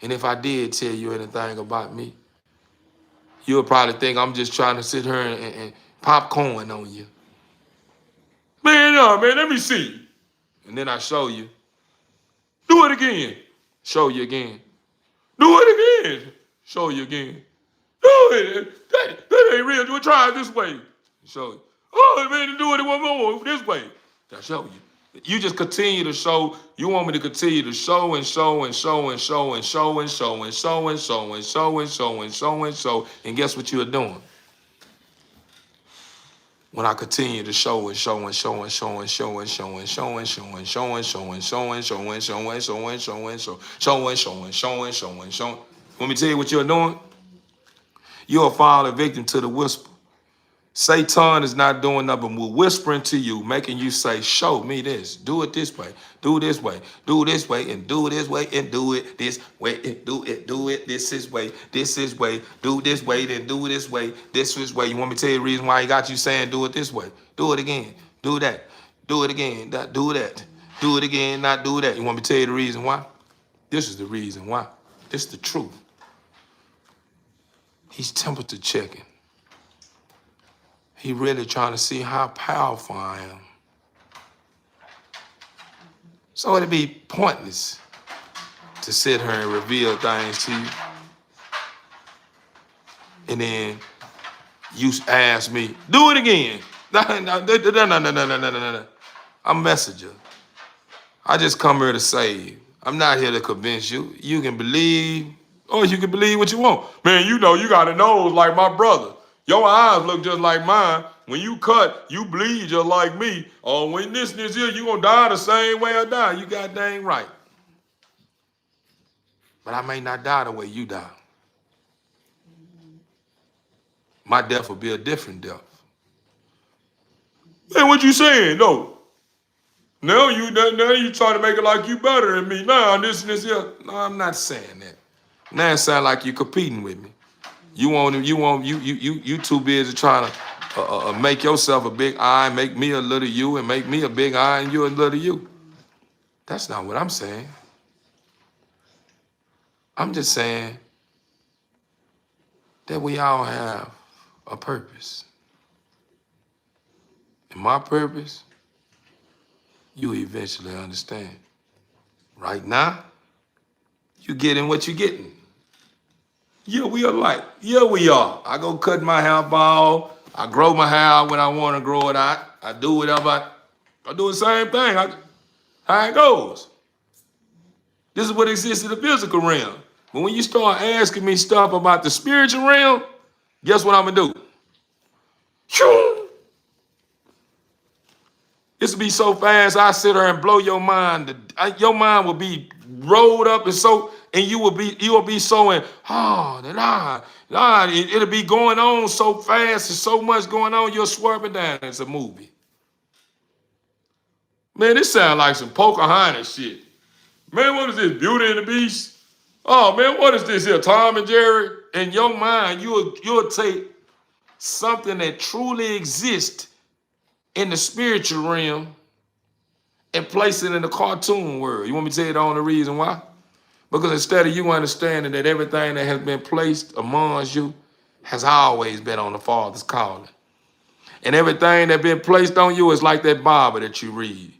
And if I did tell you anything about me, you would probably think I'm just trying to sit here and popcorn on you. Man, no, man, let me see. And then I show you. Do it again. Show you again. Do it again. Show you again. Do it. That ain't real. Do it. Try it this way. Show you. Oh, man, do it one more this way. I show you. You just continue to show. You want me to continue to show and show and show and show and show and show and show and show and show and show and show and show. And guess what you're doing? when I continue to show and show and show and show and show and show and show and show and show and show and show and show and show and show and show and show and show and show and show and show. Let me tell you what you're doing. You'll fall a victim to the whisper. Satan is not doing nothing but whispering to you, making you say, show me this. Do it this way. Do it this way. Do it this way and do it this way and do it this way and do it this way. This is way. Do it this way, then do it this way. This is way. You want me to tell you the reason why he got you saying do it this way? Do it again. Do that. Do it again. Do that. Do it again. Not do that. You want me to tell you the reason why? This is the reason why. This is the truth. He's temperature checking. He really trying to see how powerful I am. So it'd be pointless to sit here and reveal things to you. And then you ask me, do it again. No. I'm a messenger. I just come here to save. I'm not here to convince you. You can believe, or you can believe what you want. Man, you know, you got a nose like my brother. Your eyes look just like mine. When you cut, you bleed just like me. Or when this here, you gonna die the same way I die. You got dang right. But I may not die the way you die. My death will be a different death. Man, what you saying? No. Now you trying to make it like you better than me. Nah, this here. No, I'm not saying that. Now it sound like you're competing with me. You too busy trying to make yourself a big I, make me a little you, and make me a big I and you a little you. That's not what I'm saying. I'm just saying that we all have a purpose. And my purpose, you eventually understand. Right now, you getting what you're getting. Yeah, we are like, yeah, we are. I go cut my hair bald. I grow my hair when I want to grow it out. I do whatever. I do the same thing. How it goes. This is what exists in the physical realm. But when you start asking me stuff about the spiritual realm, guess what I'm going to do? This will be so fast, I sit there and blow your mind. Your mind will be rolled up and you will be so in, it'll be going on so fast and so much going on, you'll swerve down. It's a movie. Man, this sounds like some Pocahontas shit. Man, what is this, Beauty and the Beast? Oh, man, what is this here, Tom and Jerry? In your mind, you'll take something that truly exists in the spiritual realm and place it in the cartoon world. You want me to tell you the only reason why? Because instead of you understanding that everything that has been placed amongst you has always been on the Father's calling. And everything that's been placed on you is like that Bible that you read.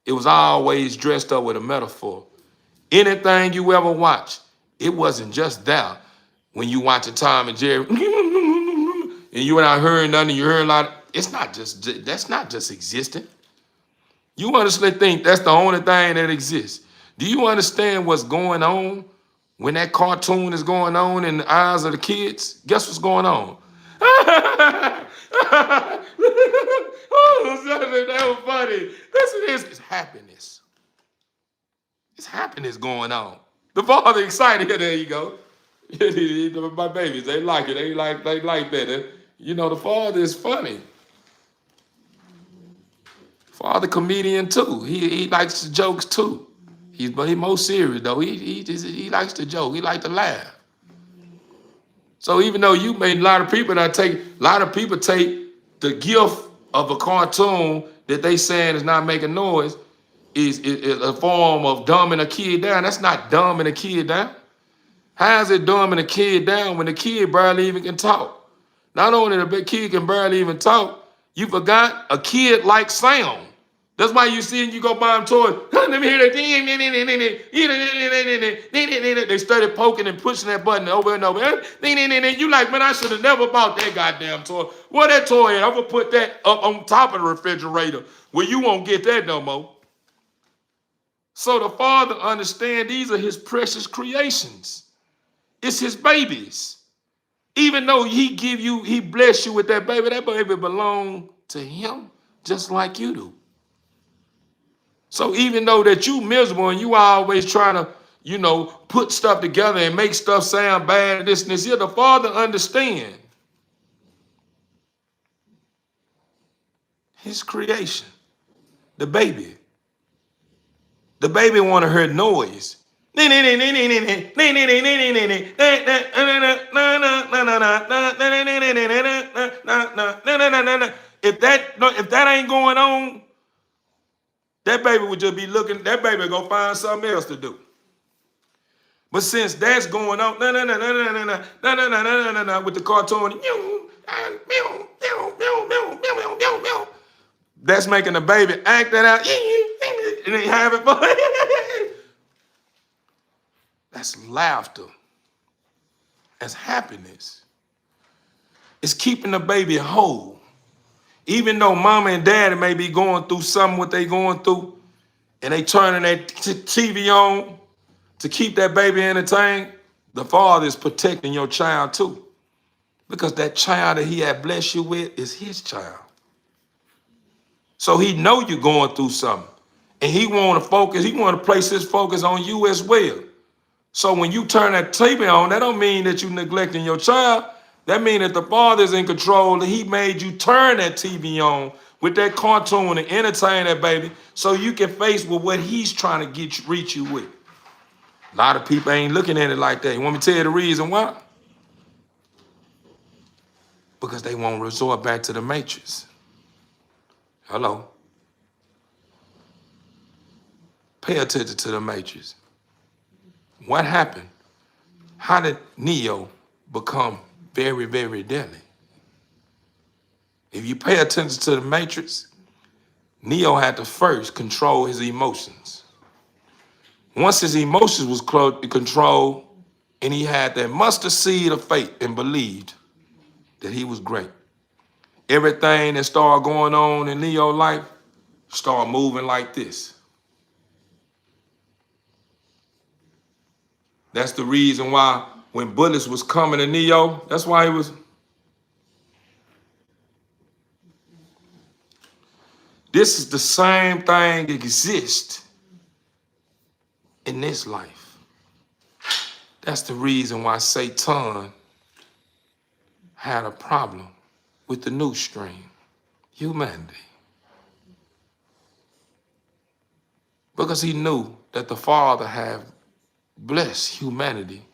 It was always dressed up with a metaphor. Anything you ever watch, it wasn't just there when you watching Tom and Jerry and you and I heard nothing, you heard a lot. That's not just existing. You honestly think that's the only thing that exists. Do you understand what's going on when that cartoon is going on in the eyes of the kids? Guess what's going on? Oh, that was funny. Listen to this. It's happiness. It's happiness going on. The father excited. There you go. My babies, they like it. They like that. You know, the father is funny. Father comedian too. He likes the jokes too. But he's more serious though. He likes to joke. He likes to laugh. So even though you made a lot of people take the gift of a cartoon that they saying is not making noise is a form of dumbing a kid down. That's not dumbing a kid down. How is it dumbing a kid down when the kid barely even can talk? Not only the kid can barely even talk, you forgot a kid likes sound. That's why you see and you go buy them toys. Let me hear that. They started poking and pushing that button over and over. You like, man, I should have never bought that goddamn toy. Where that toy at? I'm going to put that up on top of the refrigerator where you won't get that no more. So the Father understands these are his precious creations. It's his babies. Even though he bless you with that baby belongs to him just like you do. So even though that you miserable and you always trying to, put stuff together and make stuff sound bad and this and this, the Father understand his creation, the baby. The baby want to hear noise. If that ain't going on, that baby would just be looking, that baby go find something else to do. But since that's going on, with the cartoon, that's making the baby act that out, and they have it fun. That's laughter. That's happiness. It's keeping the baby whole. Even though mama and daddy may be going through something what they going through, and they turning that TV on to keep that baby entertained, the Father is protecting your child too. Because that child that he had blessed you with is his child. So he know you're going through something. And he want to focus, he want to place his focus on you as well. So when you turn that TV on, that don't mean that you're neglecting your child. That means that the Father's in control, and he made you turn that TV on with that cartoon and entertain that baby so you can face with what he's trying to reach you with. A lot of people ain't looking at it like that. You want me to tell you the reason why? Because they won't resort back to the matrix. Hello. Pay attention to the matrix. What happened? How did Neo become very, very deadly? If you pay attention to the matrix, Neo had to first control his emotions. Once his emotions was controlled and he had that mustard seed of faith and believed that he was great, everything that started going on in Neo's life started moving like this. That's the reason why when bullets was coming to Neo, that's why he was. This is the same thing that exists in this life. That's the reason why Satan had a problem with the new stream, humanity. Because he knew that the Father had blessed humanity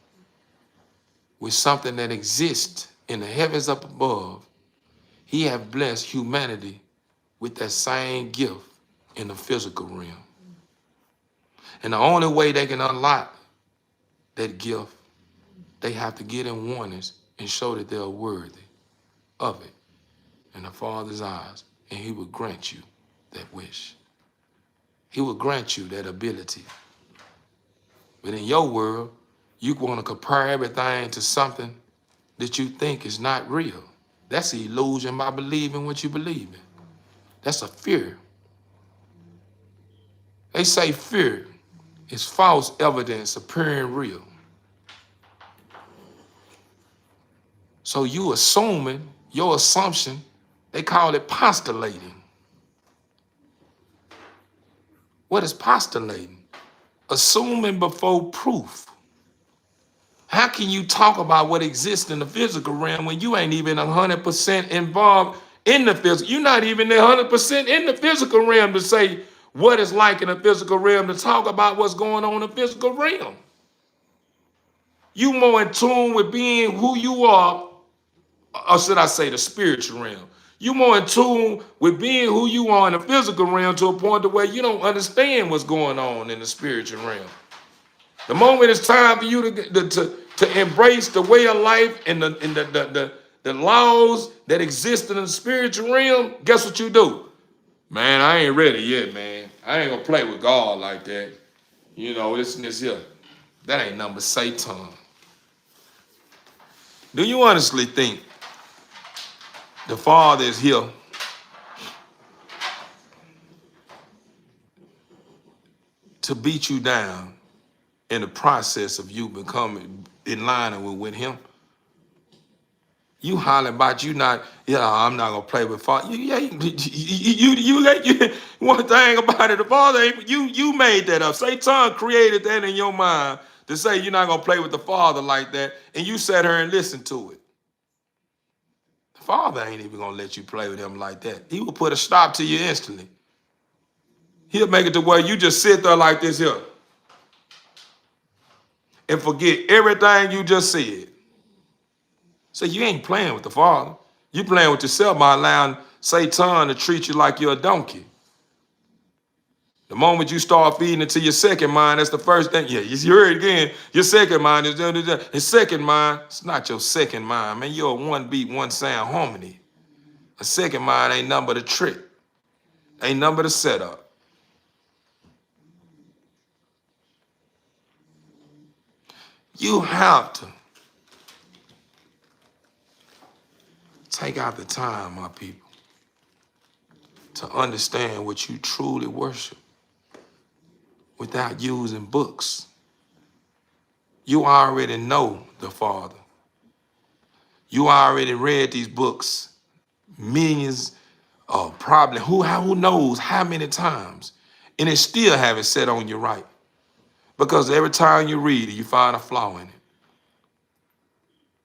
with something that exists in the heavens up above. He had blessed humanity with that same gift in the physical realm. And the only way they can unlock that gift, they have to get in oneness and show that they're worthy of it in the Father's eyes, and he will grant you that wish. He will grant you that ability. But in your world, you want to compare everything to something that you think is not real. That's an illusion by believing what you believe in. That's a fear. They say fear is false evidence appearing real. So you assuming, your assumption, they call it postulating. What is postulating? Assuming before proof. How can you talk about what exists in the physical realm when you ain't even 100% involved in the physical? You're not even 100% in the physical realm to say what it's like in the physical realm, to talk about what's going on in the physical realm. You more in tune with being who you are, or should I say the spiritual realm. You more in tune with being who you are in the physical realm to a point to where you don't understand what's going on in the spiritual realm. The moment it's time for you to embrace the way of life and the laws that exist in the spiritual realm, guess what you do? Man, I ain't ready yet, man. I ain't gonna play with God like that. This and this here. That ain't nothing but Satan. Do you honestly think the Father is here to beat you down in the process of you becoming in line with him? You hollering about you not, I'm not gonna play with Father. One thing about it, the Father ain't, you made that up. Satan created that in your mind to say you're not gonna play with the Father like that, and you sat here and listened to it. The Father ain't even gonna let you play with him like that. He will put a stop to you instantly. He'll make it to where you just sit there like this here and forget everything you just said. So you ain't playing with the Father. You playing with yourself by allowing Satan to treat you like you're a donkey. The moment you start feeding it to your second mind, that's the first thing. Yeah, you heard it again. Your second mind is his second mind. It's not your second mind, man. You're a one beat, one sound harmony. A second mind ain't nothing but a trick. Ain't nothing but a setup. You have to take out the time, my people, to understand what you truly worship without using books. You already know the Father. You already read these books millions, probably who knows how many times, and it still haven't set on you right. Because every time you read it, you find a flaw in it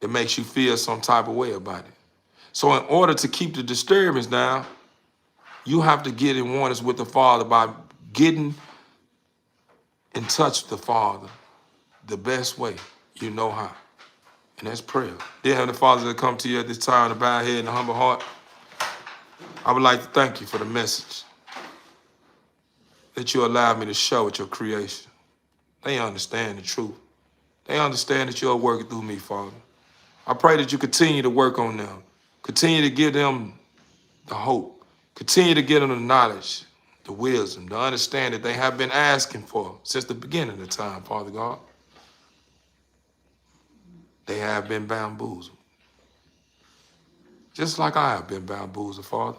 that makes you feel some type of way about it. So in order to keep the disturbance down, you have to get in oneness with the Father by getting in touch with the Father the best way you know how. And that's prayer. Dear Heavenly Father, that come to you at this time to bow head and a humble heart, I would like to thank you for the message that you allowed me to show at your creation. They understand the truth. They understand that you're working through me, Father. I pray that you continue to work on them. Continue to give them the hope. Continue to give them the knowledge, the wisdom, the understanding they have been asking for since the beginning of time, Father God. They have been bamboozled. Just like I have been bamboozled, Father,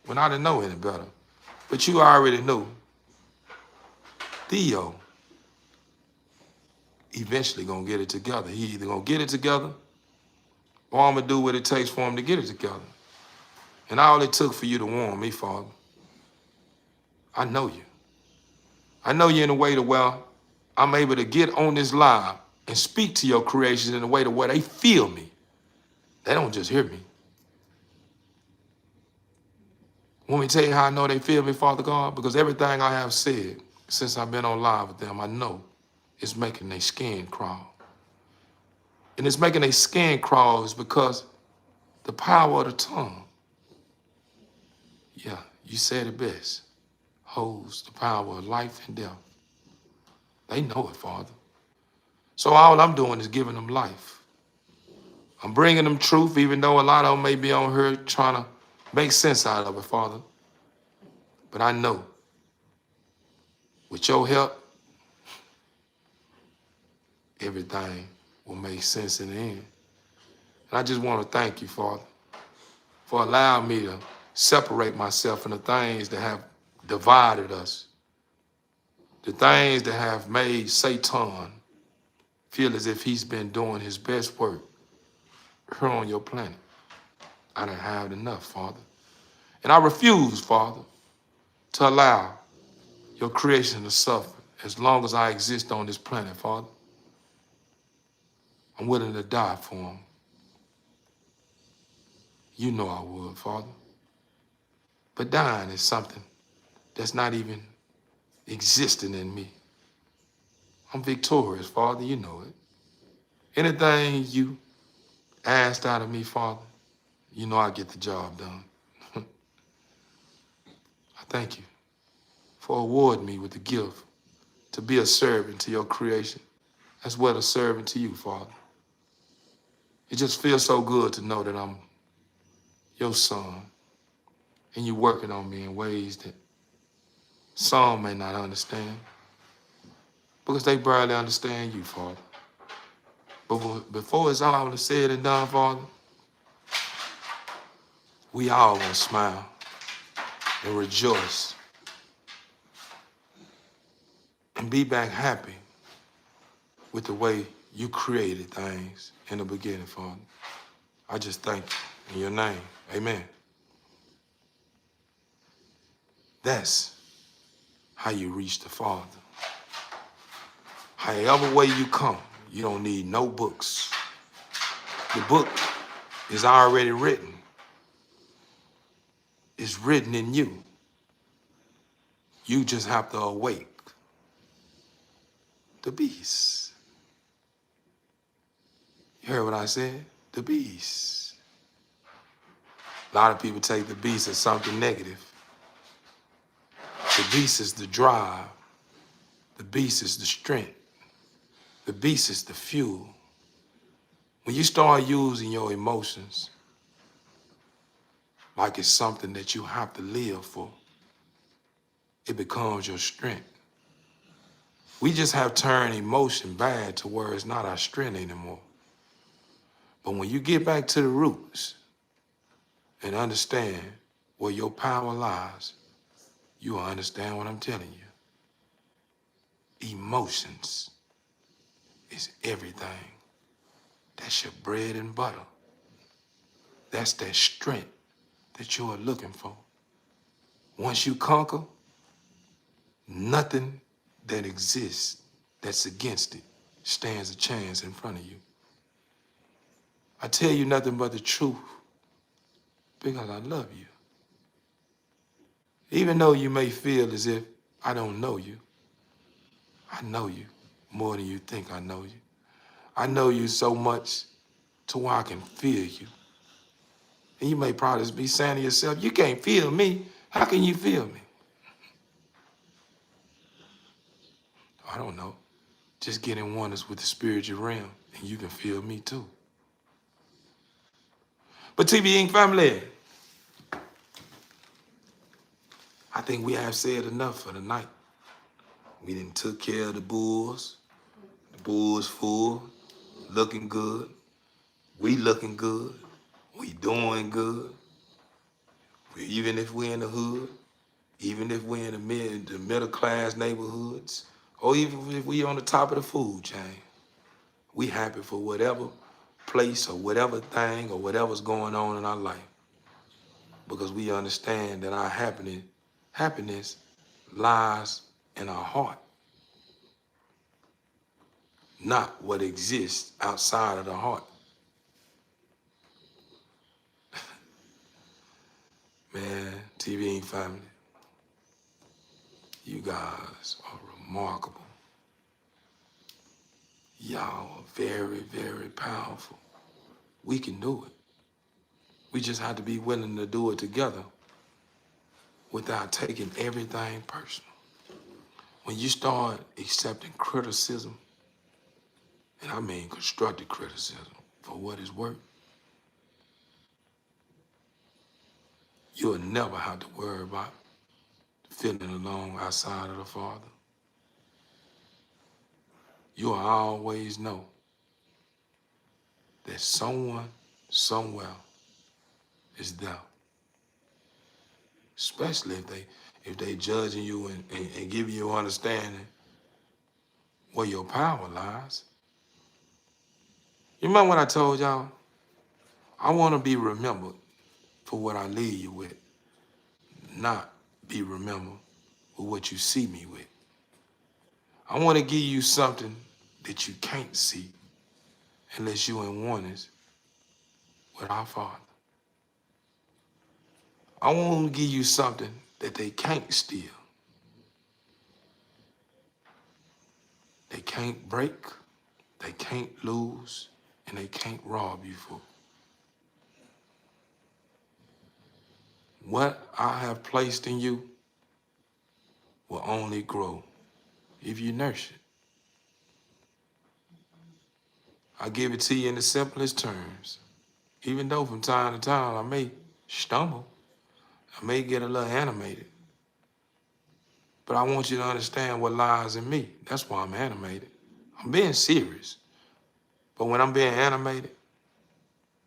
when I didn't know any better. But you already knew. Theo eventually gonna get it together. He either gonna get it together or I'm gonna do what it takes for him to get it together. And all it took for you to warn me, Father, I know you. I know you in a way to where I'm able to get on this live and speak to your creations in a way to where they feel me. They don't just hear me. Want me to tell you how I know they feel me, Father God? Because everything I have said since I've been on live with them, I know it's making their skin crawl. And it's making their skin crawl is because the power of the tongue, yeah, you said it best, holds the power of life and death. They know it, Father. So all I'm doing is giving them life. I'm bringing them truth, even though a lot of them may be on here trying to make sense out of it, Father. But I know, with your help, everything will make sense in the end. And I just want to thank you, Father, for allowing me to separate myself from the things that have divided us, the things that have made Satan feel as if he's been doing his best work here on your planet. I done had enough, Father. And I refuse, Father, to allow your creation to suffer as long as I exist on this planet, Father. I'm willing to die for them. You know I would, Father. But dying is something that's not even existing in me. I'm victorious, Father, you know it. Anything you asked out of me, Father, you know I get the job done. I thank you for awarding me with the gift to be a servant to your creation, as well as servant to you, Father. It just feels so good to know that I'm your son, and you're working on me in ways that some may not understand, because they barely understand you, Father. But before it's all said and done, Father, we all gonna smile and rejoice and be back happy with the way you created things in the beginning, Father. I just thank you in your name. Amen. That's how you reach the Father. However way you come, you don't need no books. The book is already written. It's written in you. You just have to awake the beast. You heard what I said? The beast. A lot of people take the beast as something negative. The beast is the drive. The beast is the strength. The beast is the fuel. When you start using your emotions like it's something that you have to live for, it becomes your strength. We just have turned emotion bad to where it's not our strength anymore. But when you get back to the roots and understand where your power lies, you will understand what I'm telling you. Emotions is everything. That's your bread and butter. That's that strength that you are looking for. Once you conquer, nothing that exists that's against it stands a chance in front of you. I tell you nothing but the truth because I love you. Even though you may feel as if I don't know you, I know you more than you think I know you. I know you so much to where I can feel you. And you may probably be saying to yourself, you can't feel me. How can you feel me? I don't know. Just get in oneness with the spiritual realm and you can feel me too. But TV Inc. family, I think we have said enough for the night. We done took care of the bulls. The bulls full, looking good. We looking good. We doing good. Even if we're in the hood, even if we're in the middle class neighborhoods, or even if we on the top of the food chain, we happy for whatever place or whatever thing or whatever's going on in our life. Because we understand that our happiness lies in our heart, not what exists outside of the heart. Man, TV family, you guys are remarkable. Y'all are very, very powerful. We can do it. We just have to be willing to do it together without taking everything personal. When you start accepting criticism, and I mean constructive criticism for what it's worth, you'll never have to worry about feeling alone outside of the Father. You'll always know that someone, somewhere is there. Especially if they judging you and giving you understanding where your power lies. You remember what I told y'all? I want to be remembered for what I leave you with, not be remembered for what you see me with. I want to give you something that you can't see unless you're in oneness with our Father. I want to give you something that they can't steal. They can't break, they can't lose, and they can't rob you for. What I have placed in you will only grow if you nurture it. I give it to you in the simplest terms. Even though from time to time I may stumble, I may get a little animated. But I want you to understand what lies in me. That's why I'm animated. I'm being serious. But when I'm being animated,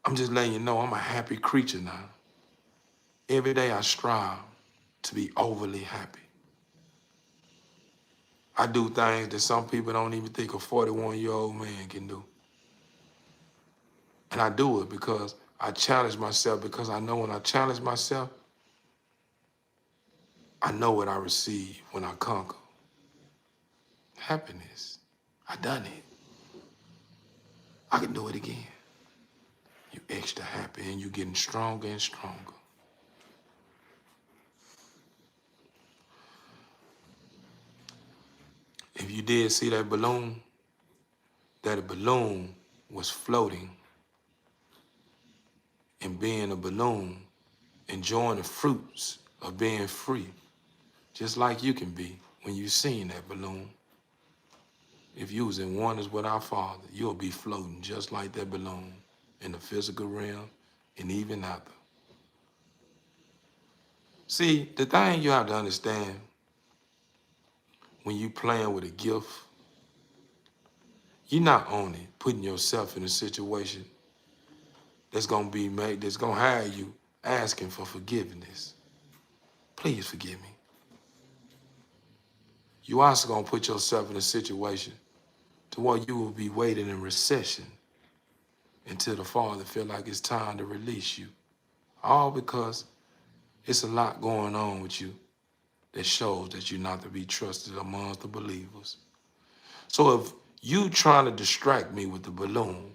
I'm just letting you know I'm a happy creature now. Every day I strive to be overly happy. I do things that some people don't even think a 41-year-old man can do. And I do it because I challenge myself because I know when I challenge myself, I know what I receive when I conquer. Happiness. I done it. I can do it again. You extra happy and you getting stronger and stronger. If you did see that balloon was floating and being a balloon, enjoying the fruits of being free, just like you can be when you seen that balloon. If you was in oneness with our Father, you'll be floating just like that balloon in the physical realm and even after. See, the thing you have to understand when you playing with a gift, you're not only putting yourself in a situation that's gonna have you asking for forgiveness. Please forgive me. You also gonna put yourself in a situation to where you will be waiting in recession until the Father feel like it's time to release you. All because it's a lot going on with you that shows that you're not to be trusted amongst the believers. So if you trying to distract me with the balloon,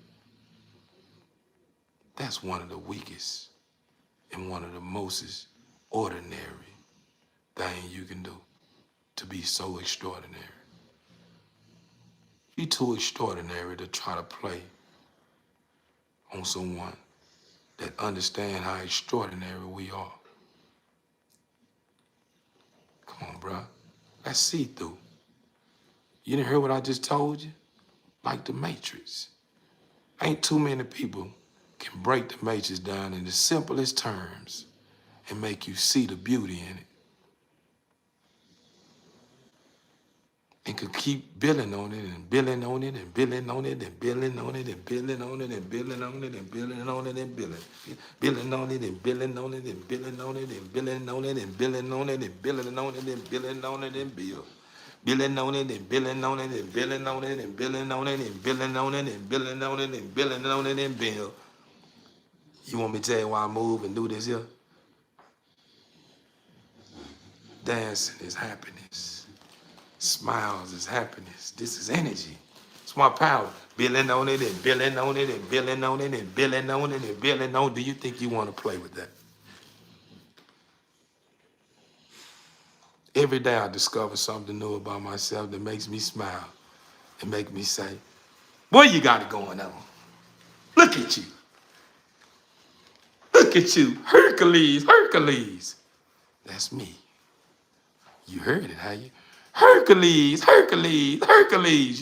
that's one of the weakest and one of the most ordinary things you can do to be so extraordinary. You're too extraordinary to try to play on someone that understand how extraordinary we are. Come on, bro. Let's see through. You didn't hear what I just told you? Like the Matrix. Ain't too many people can break the Matrix down in the simplest terms and make you see the beauty in it. And could keep building on it and building on it and building on it and building on it and building on it and building on it and building on it and building on it and building on it and building on it and building on it and building on it and building on it and building on it and build. Building on it and building on it and building on it and building on it and building on it and building on it and building on it and build. You want me to tell you why I move and do this here? Dancing is happiness. Smiles is happiness. This is energy. It's my power. Building on it and building on it and building on it and building on it and building on it. Do you think you want to play with that? Every day I discover something new about myself that makes me smile and make me say, boy, you got it going on. Look at you. Look at you. Hercules, Hercules. That's me. You heard it, how you? Hercules, Hercules, Hercules.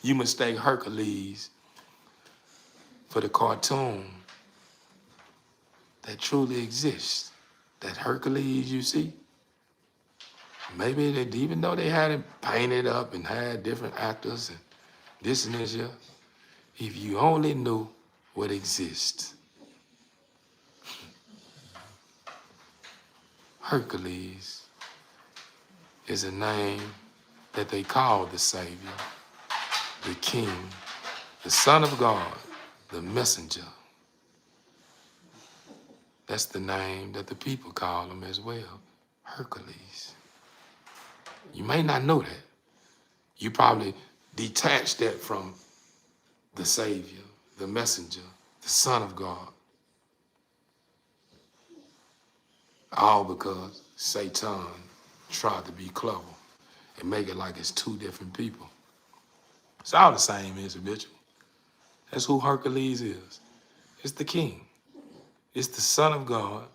You mistake Hercules for the cartoon that truly exists. That Hercules you see. Maybe they, even though they had it painted up and had different actors and this and this, yeah. If you only knew what exists. Hercules is a name that they call the Savior, the King, the Son of God, the Messenger. That's the name that the people call him as well, Hercules. You may not know that. You probably detach that from the Savior, the Messenger, the Son of God. All because Satan tried to be clever and make it like it's two different people. It's all the same individual. That's who Hercules is. It's the king. It's the Son of God.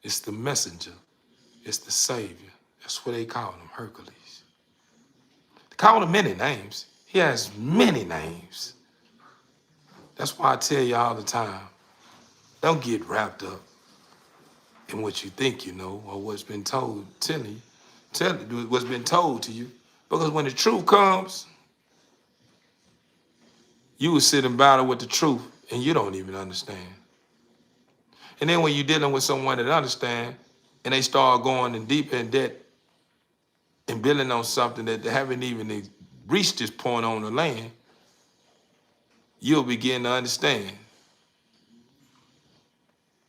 It's the messenger. It's the Savior. That's what they call him, Hercules. They call him many names. He has many names. That's why I tell you all the time, don't get wrapped up in what you think you know or what's been told, what's been told to you. Because when the truth comes, you will sit and battle with the truth and you don't even understand. And then when you're dealing with someone that understands and they start going in deeper in debt and building on something that they haven't even reached this point on the land, you'll begin to understand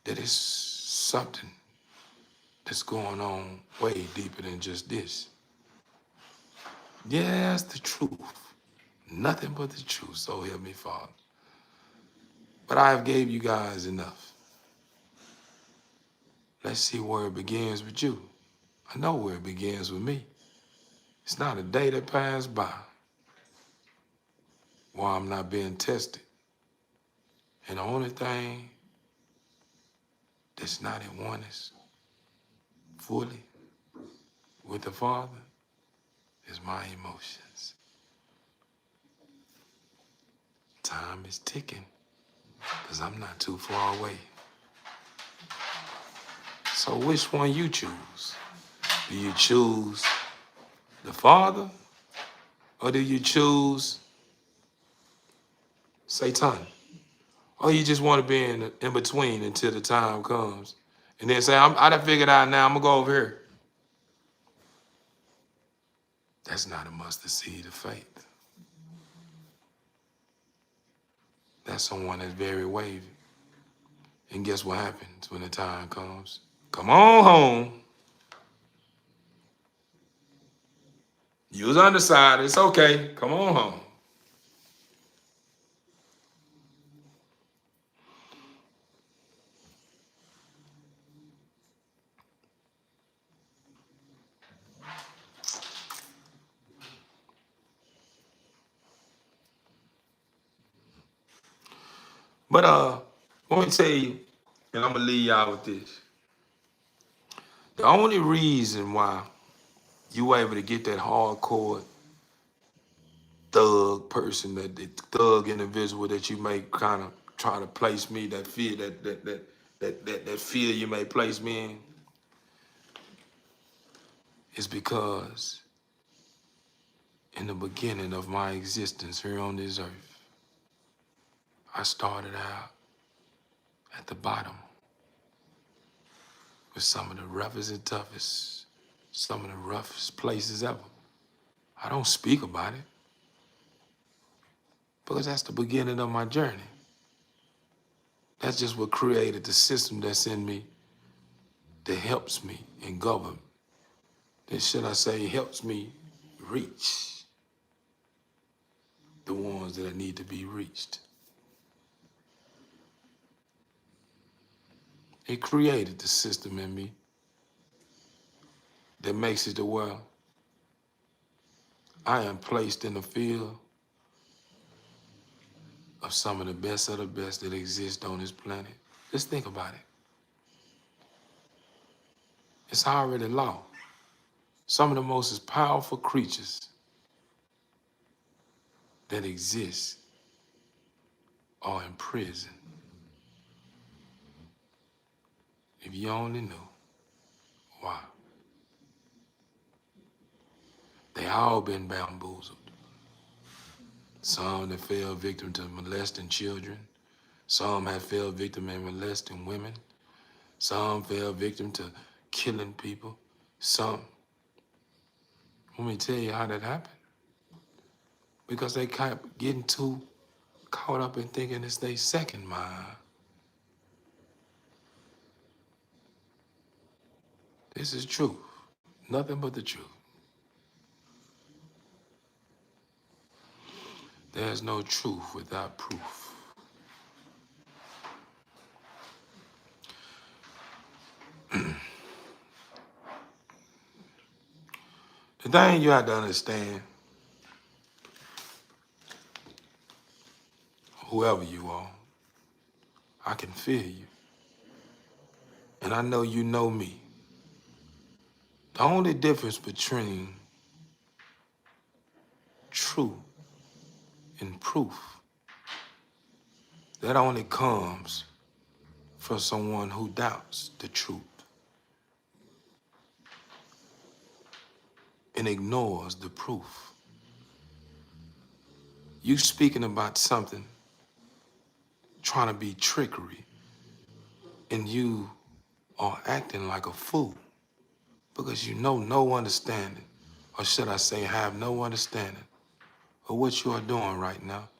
that it's something that's going on way deeper than just this. Yes, the truth. Nothing but the truth, so help me, Father. But I have gave you guys enough. Let's see where it begins with you. I know where it begins with me. It's not a day that passed by while I'm not being tested. And the only thing that's not at one is fully with the Father is my emotions. Time is ticking because I'm not too far away. So which one you choose? Do you choose the Father or do you choose Satan? Or you just want to be in between until the time comes and then say, I done figured out now, I'm going to go over here. That's not a mustard seed of faith. That's someone that's very wavy. And guess what happens when the time comes? Come on home. You was undecided. It's okay. Come on home. But let me tell you, and I'm gonna leave y'all with this. The only reason why you were able to get that hardcore thug person, that the thug individual that you may kind of try to place me, that fear, that fear you may place me in, is because in the beginning of my existence here on this earth, I started out at the bottom with some of the roughest and toughest, some of the roughest places ever. I don't speak about it because that's the beginning of my journey. That's just what created the system that's in me that helps me and govern. That, should I say, helps me reach the ones that need to be reached. It created the system in me that makes it to where I am placed in the field of some of the best that exist on this planet. Just think about it. It's already law. Some of the most powerful creatures that exist are in prison. If you only knew why. They all been bamboozled. Some that fell victim to molesting children. Some have fell victim in molesting women. Some fell victim to killing people. Some. Let me tell you how that happened. Because they kept getting too caught up in thinking it's their second mind. This is truth. Nothing but the truth. There's no truth without proof. The thing you have to understand, whoever you are, I can feel you. And I know you know me. The only difference between truth and proof, that only comes from someone who doubts the truth and ignores the proof. You speaking about something, trying to be trickery, and you are acting like a fool because you know no understanding, or should I say have no understanding of what you are doing right now,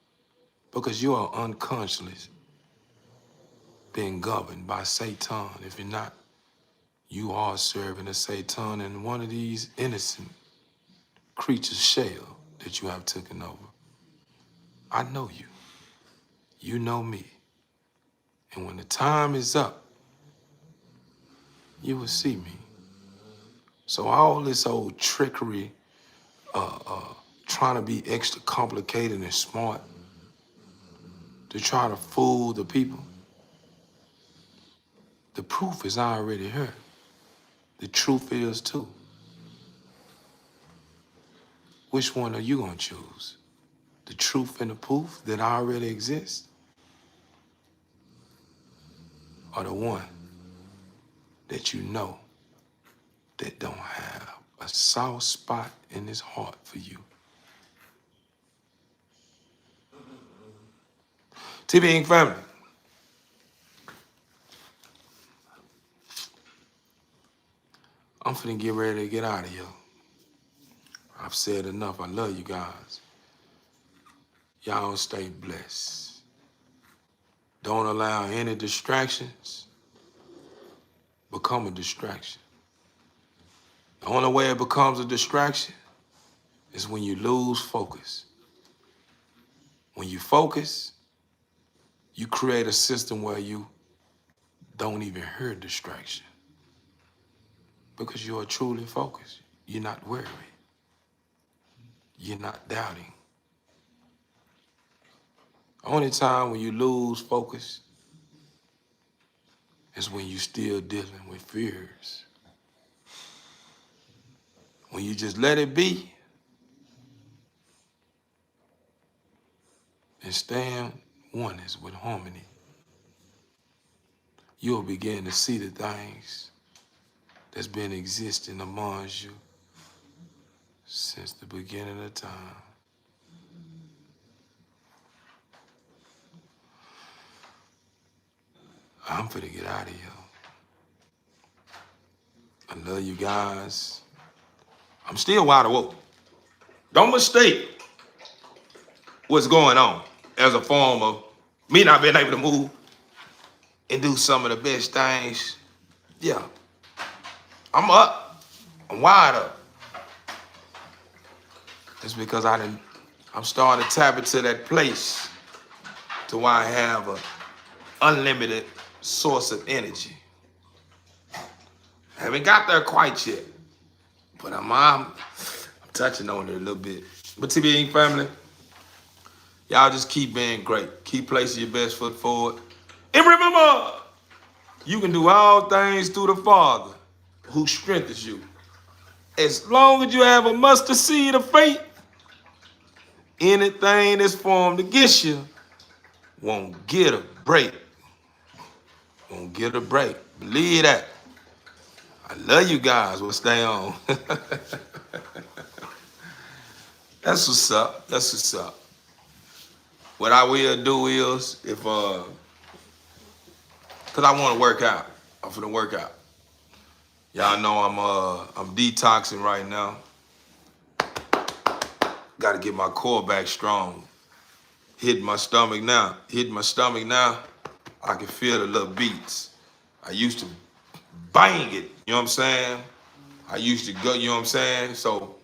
because you are unconscious being governed by Satan. If you're not, you are serving a Satan and one of these innocent creatures shell that you have taken over. I know you. You know me. And when the time is up, you will see me. So all this old trickery, trying to be extra complicated and smart to try to fool the people, the proof is already here. The truth is too. Which one are you gonna choose? The truth and the proof that already exists? Or the one that you know that don't have a soft spot in his heart for you? TB Inc. family. I'm finna get ready to get out of here. I've said enough. I love you guys. Y'all stay blessed. Don't allow any distractions become a distraction. The only way it becomes a distraction is when you lose focus. When you focus, you create a system where you don't even hear distraction because you are truly focused. You're not worried. You're not doubting. Only time when you lose focus is when you're still dealing with fears. When you just let it be and stand oneness with harmony, you'll begin to see the things that's been existing amongst you since the beginning of time. I'm finna get out of here. I love you guys. I'm still wide awake. Don't mistake what's going on as a form of me not being able to move and do some of the best things. Yeah, I'm up. I'm wide up. It's because I'm starting to tap into that place to where I have an unlimited source of energy. I haven't got there quite yet, but I'm touching on it a little bit. But TB Inc. family, y'all just keep being great. Keep placing your best foot forward. And remember, you can do all things through the Father who strengthens you. As long as you have a mustard seed of faith, anything that's formed against you won't get a break. Won't get a break. Believe that. I love you guys. We'll stay on. That's what's up. That's what's up. What I will do is, cause I want to work out. I'm finna work out. Y'all know I'm detoxing right now. Got to get my core back strong. Hitting my stomach now. I can feel the little beats. I used to bang it, you know what I'm saying? I used to go, you know what I'm saying? So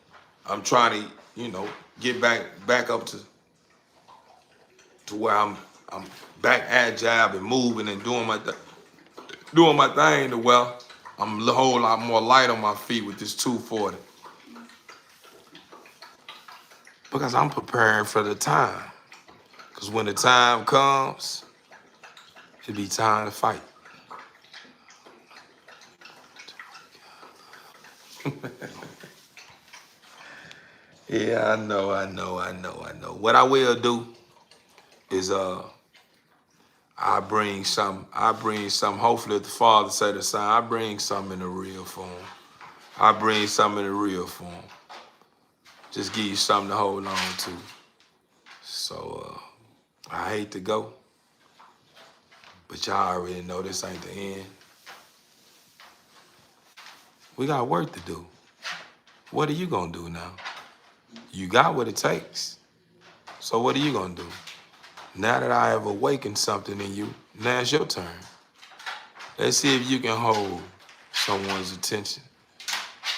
I'm trying to, get back up to where I'm back agile and moving and doing my thing to well. I'm a whole lot more light on my feet with this 240. Because I'm preparing for the time. Because when the time comes, it'll be time to fight. Yeah, I know. What I will do is I bring some, hopefully if the Father say the same, I bring some in the real form. Just give you something to hold on to. So I hate to go, but y'all already know this ain't the end. We got work to do. What are you gonna do now? You got what it takes. So what are you gonna do? Now that I have awakened something in you, now it's your turn. Let's see if you can hold someone's attention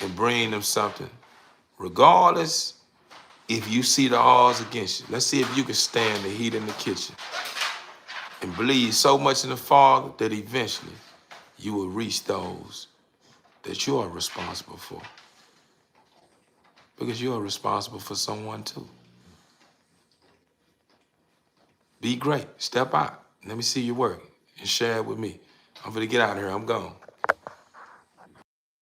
and bring them something, regardless if you see the odds against you. Let's see if you can stand the heat in the kitchen and believe so much in the Father that eventually you will reach those that you are responsible for. Because you are responsible for someone too. Be great. Step out. Let me see your work and share it with me. I'm gonna get out of here. I'm gone.